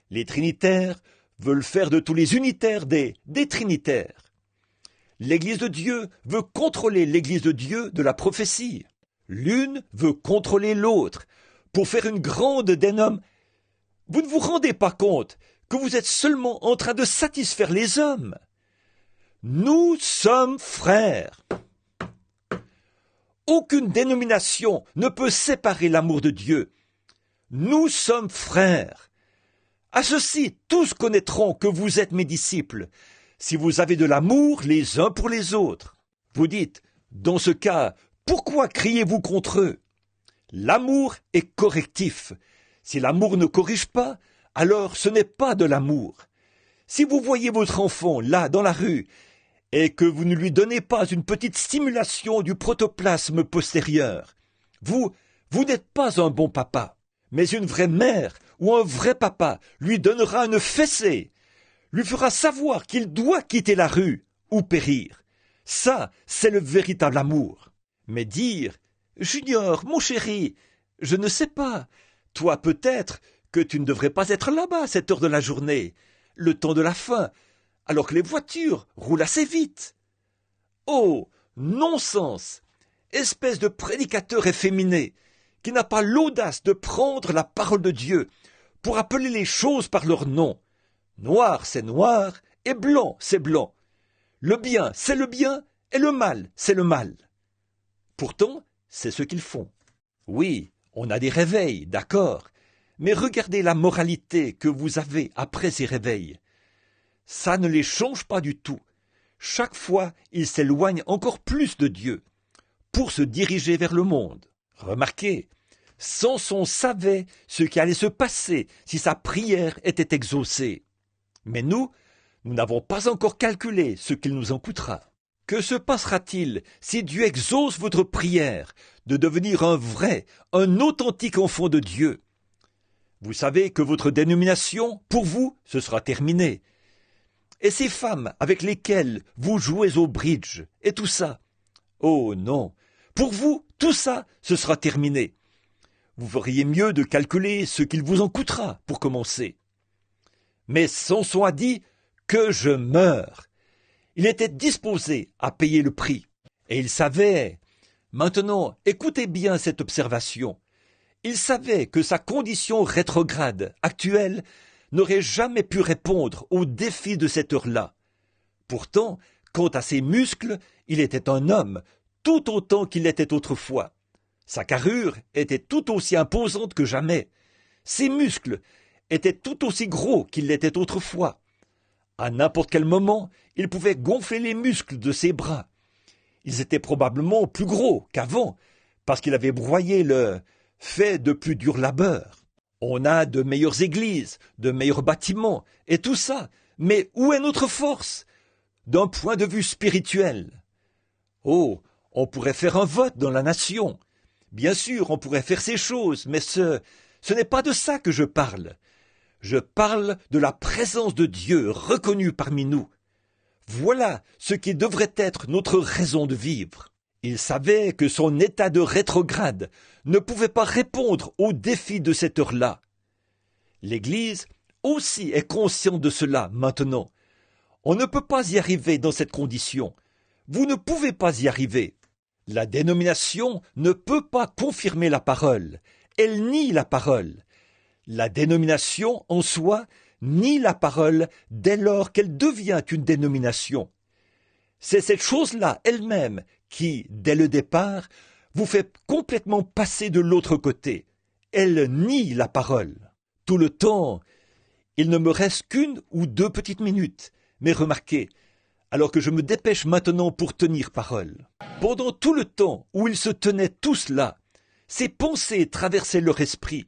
Speaker 1: Les trinitaires veulent faire de tous les unitaires des trinitaires. L'Église de Dieu veut contrôler l'Église de Dieu de la prophétie. L'une veut contrôler l'autre pour faire une grande dénomination. Vous ne vous rendez pas compte que vous êtes seulement en train de satisfaire les hommes. Nous sommes frères. Aucune dénomination ne peut séparer l'amour de Dieu. Nous sommes frères. À ceci, tous connaîtront que vous êtes mes disciples, si vous avez de l'amour les uns pour les autres. Vous dites, dans ce cas, pourquoi criez-vous contre eux? L'amour est correctif. Si l'amour ne corrige pas, alors ce n'est pas de l'amour. Si vous voyez votre enfant là dans la rue et que vous ne lui donnez pas une petite stimulation du protoplasme postérieur, vous n'êtes pas un bon papa. Mais une vraie mère ou un vrai papa lui donnera une fessée, lui fera savoir qu'il doit quitter la rue ou périr. Ça, c'est le véritable amour. Mais dire « Junior, mon chéri, je ne sais pas. Toi peut-être que tu ne devrais pas être là-bas à cette heure de la journée, le temps de la faim, alors que les voitures roulent assez vite. » Oh, non-sens! Espèce de prédicateur efféminé, qui n'a pas l'audace de prendre la parole de Dieu pour appeler les choses par leur nom. Noir, c'est noir, et blanc, c'est blanc. Le bien, c'est le bien, et le mal, c'est le mal. Pourtant, c'est ce qu'ils font. Oui, on a des réveils, d'accord, mais regardez la moralité que vous avez après ces réveils. Ça ne les change pas du tout. Chaque fois, ils s'éloignent encore plus de Dieu pour se diriger vers le monde. Remarquez, Samson savait ce qui allait se passer si sa prière était exaucée. Mais nous n'avons pas encore calculé ce qu'il nous en coûtera. Que se passera-t-il si Dieu exauce votre prière de devenir un vrai, un authentique enfant de Dieu? Vous savez que votre dénomination, pour vous, ce sera terminé. Et ces femmes avec lesquelles vous jouez au bridge, et tout ça? Oh non, pour vous, tout ça, ce sera terminé. Vous feriez mieux de calculer ce qu'il vous en coûtera, pour commencer. Mais Samson a dit que je meure. Il était disposé à payer le prix. Et il savait. Maintenant, écoutez bien cette observation. Il savait que sa condition rétrograde actuelle n'aurait jamais pu répondre aux défis de cette heure-là. Pourtant, quant à ses muscles, il était un homme, tout autant qu'il l'était autrefois. Sa carrure était tout aussi imposante que jamais. Ses muscles étaient tout aussi gros qu'ils l'étaient autrefois. À n'importe quel moment, il pouvait gonfler les muscles de ses bras. Ils étaient probablement plus gros qu'avant, parce qu'il avait broyé le fait de plus dur labeur. On a de meilleures églises, de meilleurs bâtiments, et tout ça. Mais où est notre force, d'un point de vue spirituel? Oh, on pourrait faire un vote dans la nation. Bien sûr, on pourrait faire ces choses, mais ce n'est pas de ça que je parle. Je parle de la présence de Dieu reconnue parmi nous. Voilà ce qui devrait être notre raison de vivre. Il savait que son état de rétrograde ne pouvait pas répondre aux défis de cette heure-là. L'Église aussi est consciente de cela maintenant. On ne peut pas y arriver dans cette condition. Vous ne pouvez pas y arriver. La dénomination ne peut pas confirmer la parole. Elle nie la parole. La dénomination en soi nie la parole dès lors qu'elle devient une dénomination. C'est cette chose-là elle-même qui, dès le départ, vous fait complètement passer de l'autre côté. Elle nie la parole. Tout le temps, Il ne me reste qu'une ou deux petites minutes, mais remarquez, alors que je me dépêche maintenant pour tenir parole. Pendant tout le temps où ils se tenaient tous là, ces pensées traversaient leur esprit,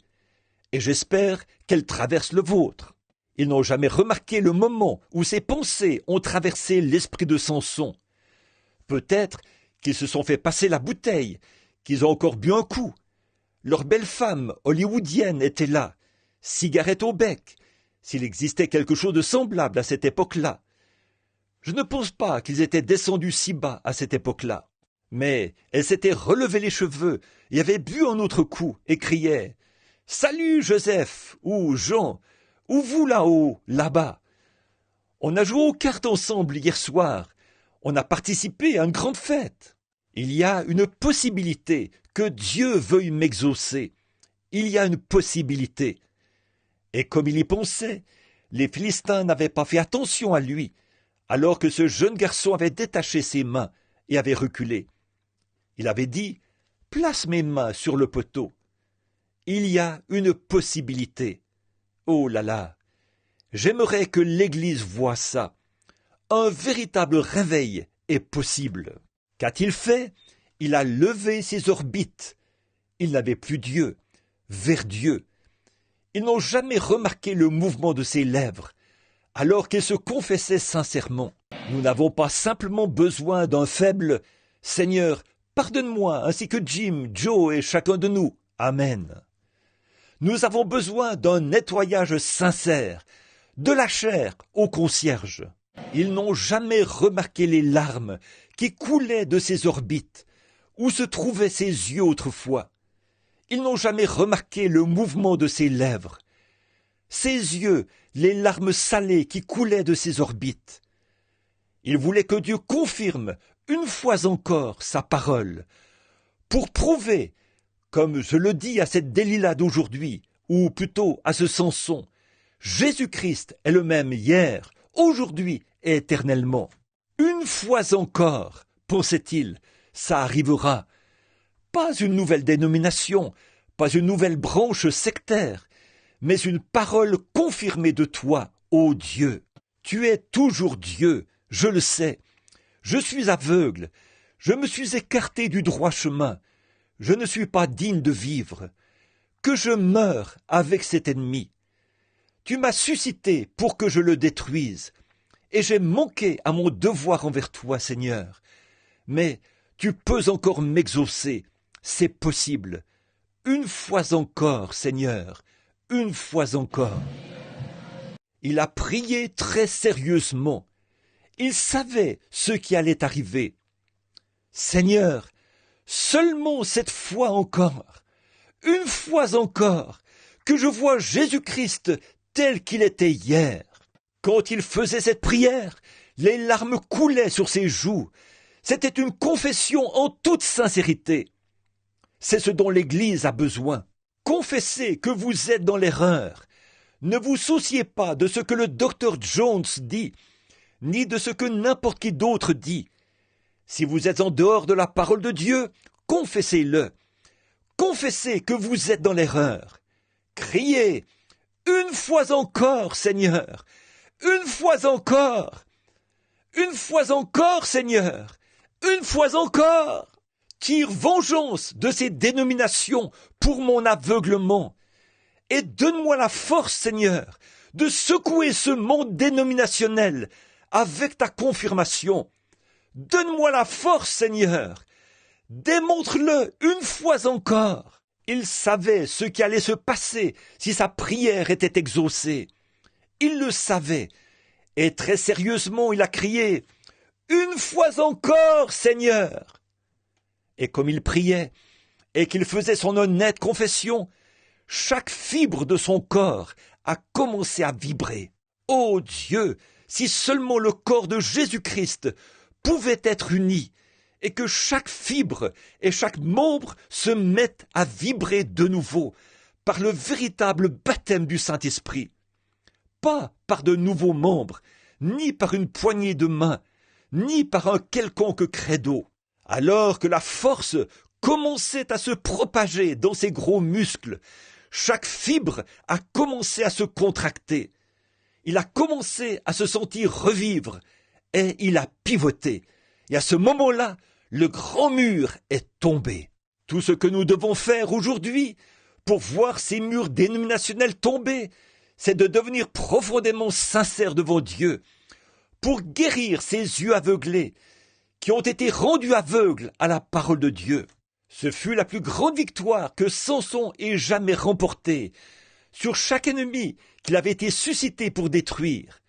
Speaker 1: et j'espère qu'elles traversent le vôtre. Ils n'ont jamais remarqué le moment où ces pensées ont traversé l'esprit de Samson. Peut-être qu'ils se sont fait passer la bouteille, qu'ils ont encore bu un coup. Leur belle femme hollywoodienne était là, cigarette au bec, s'il existait quelque chose de semblable à cette époque-là. Je ne pense pas qu'ils étaient descendus si bas à cette époque-là. Mais elle s'était relevé les cheveux et avait bu un autre coup et criait « Salut Joseph ou Jean, ou vous là-haut, là-bas. On a joué aux cartes ensemble hier soir. On a participé à une grande fête. Il y a une possibilité que Dieu veuille m'exaucer. Il y a une possibilité. » Et comme il y pensait, les Philistins n'avaient pas fait attention à lui, alors que ce jeune garçon avait détaché ses mains et avait reculé. Il avait dit « Place mes mains sur le poteau. » Il y a une possibilité. Oh là là, j'aimerais que l'Église voie ça. Un véritable réveil est possible. Qu'a-t-il fait? Il a levé ses orbites. Il n'avait plus Dieu, vers Dieu. Ils n'ont jamais remarqué le mouvement de ses lèvres, alors qu'il se confessait sincèrement. Nous n'avons pas simplement besoin d'un faible « Seigneur, pardonne-moi, ainsi que Jim, Joe et chacun de nous. Amen. » Nous avons besoin d'un nettoyage sincère, de la chair au concierge. Ils n'ont jamais remarqué les larmes qui coulaient de ses orbites, où se trouvaient ses yeux autrefois. Ils n'ont jamais remarqué le mouvement de ses lèvres. Ses yeux, les larmes salées qui coulaient de ses orbites. Ils voulaient que Dieu confirme une fois encore sa parole, pour prouver, comme je le dis à cette Delilah d'aujourd'hui, ou plutôt à ce Samson, Jésus-Christ est le même hier, aujourd'hui et éternellement. Une fois encore, pensait-il, ça arrivera. Pas une nouvelle dénomination, pas une nouvelle branche sectaire, mais une parole confirmée de toi, ô Dieu. Tu es toujours Dieu, je le sais. Je suis aveugle, je me suis écarté du droit chemin. Je ne suis pas digne de vivre. Que je meure avec cet ennemi. Tu m'as suscité pour que je le détruise, et j'ai manqué à mon devoir envers toi, Seigneur. Mais tu peux encore m'exaucer, c'est possible. Une fois encore, Seigneur, une fois encore. Il a prié très sérieusement. Il savait ce qui allait arriver. Seigneur, seulement cette fois encore, une fois encore, que je vois Jésus-Christ tel qu'il était hier. Quand il faisait cette prière, les larmes coulaient sur ses joues. C'était une confession en toute sincérité. C'est ce dont l'Église a besoin. Confessez que vous êtes dans l'erreur. Ne vous souciez pas de ce que le docteur Jones dit, ni de ce que n'importe qui d'autre dit. Si vous êtes en dehors de la parole de Dieu, confessez-le. Confessez que vous êtes dans l'erreur. Criez, une fois encore, Seigneur, une fois encore, une fois encore, Seigneur, une fois encore. Tire vengeance de ces dénominations pour mon aveuglement. Et donne-moi la force, Seigneur, de secouer ce monde dénominationnel avec ta confirmation. Donne-moi la force, Seigneur. Démontre-le une fois encore. Il savait ce qui allait se passer si sa prière était exaucée. Il le savait. Et très sérieusement, il a crié « Une fois encore, Seigneur !» Et comme il priait, et qu'il faisait son honnête confession, chaque fibre de son corps a commencé à vibrer. Ô Dieu, si seulement le corps de Jésus-Christ pouvait être uni, et que chaque fibre et chaque membre se mettent à vibrer de nouveau par le véritable baptême du Saint-Esprit. Pas par de nouveaux membres, ni par une poignée de main, ni par un quelconque credo. Alors que la force commençait à se propager dans ses gros muscles, chaque fibre a commencé à se contracter. il a commencé à se sentir revivre et il a pivoté. Et à ce moment-là, le grand mur est tombé. Tout ce que nous devons faire aujourd'hui pour voir ces murs dénominationnels tomber, c'est de devenir profondément sincères devant Dieu, pour guérir ces yeux aveuglés qui ont été rendus aveugles à la parole de Dieu. Ce fut la plus grande victoire que Samson ait jamais remportée sur chaque ennemi qu'il avait été suscité pour détruire,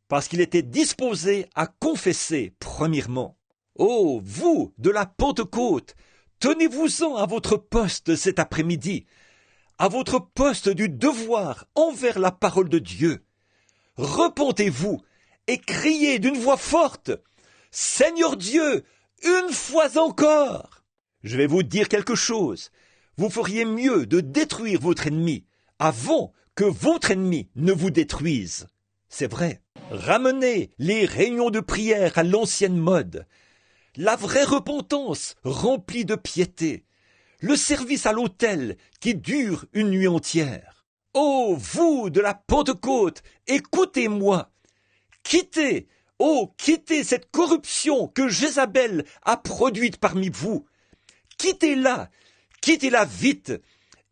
Speaker 1: parce qu'il était disposé à confesser premièrement. Oh, vous, de la Pentecôte, tenez-vous-en à votre poste cet après-midi, à votre poste du devoir envers la parole de Dieu. Repentez-vous et criez d'une voix forte, « Seigneur Dieu, une fois encore !» Je vais vous dire quelque chose. Vous feriez mieux de détruire votre ennemi avant que votre ennemi ne vous détruise. C'est vrai. Ramenez les réunions de prière à l'ancienne mode. La vraie repentance remplie de piété. Le service à l'autel qui dure une nuit entière. Oh, vous de la Pentecôte, écoutez-moi. Quittez, quittez cette corruption que Jézabel a produite parmi vous. Quittez-la vite,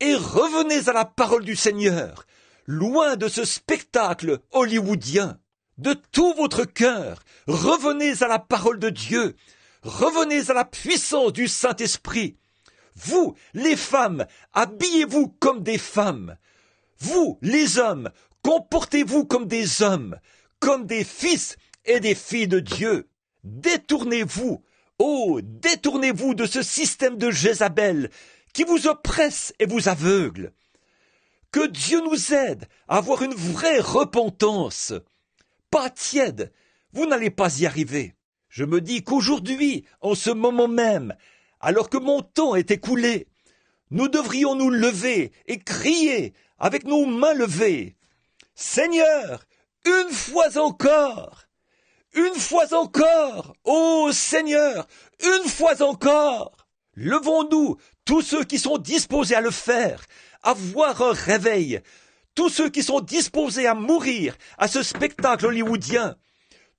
Speaker 1: et revenez à la parole du Seigneur, loin de ce spectacle hollywoodien. De tout votre cœur, revenez à la parole de Dieu, revenez à la puissance du Saint-Esprit. Vous, les femmes, habillez-vous comme des femmes. Vous, les hommes, comportez-vous comme des fils et des filles de Dieu. Détournez-vous, détournez-vous de ce système de Jézabel qui vous oppresse et vous aveugle. Que Dieu nous aide à avoir une vraie repentance. Pas tiède, vous n'allez pas y arriver. Je me dis qu'aujourd'hui, en ce moment même, alors que mon temps est écoulé, nous devrions nous lever et crier avec nos mains levées. Seigneur, une fois encore, ô Seigneur, une fois encore. Levons-nous, tous ceux qui sont disposés à le faire, à voir un réveil, tous ceux qui sont disposés à mourir à ce spectacle hollywoodien,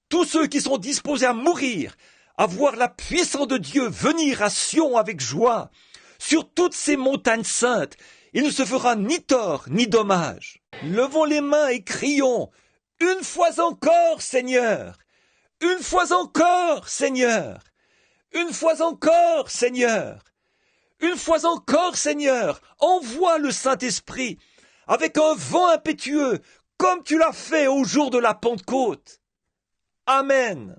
Speaker 1: tous ceux qui sont disposés à mourir, à voir la puissance de Dieu venir à Sion avec joie, sur toutes ces montagnes saintes, il ne se fera ni tort ni dommage. Levons les mains et crions, une fois encore, Seigneur, une fois encore, Seigneur, une fois encore, Seigneur, une fois encore, Seigneur, envoie le Saint-Esprit avec un vent impétueux, comme tu l'as fait au jour de la Pentecôte. Amen.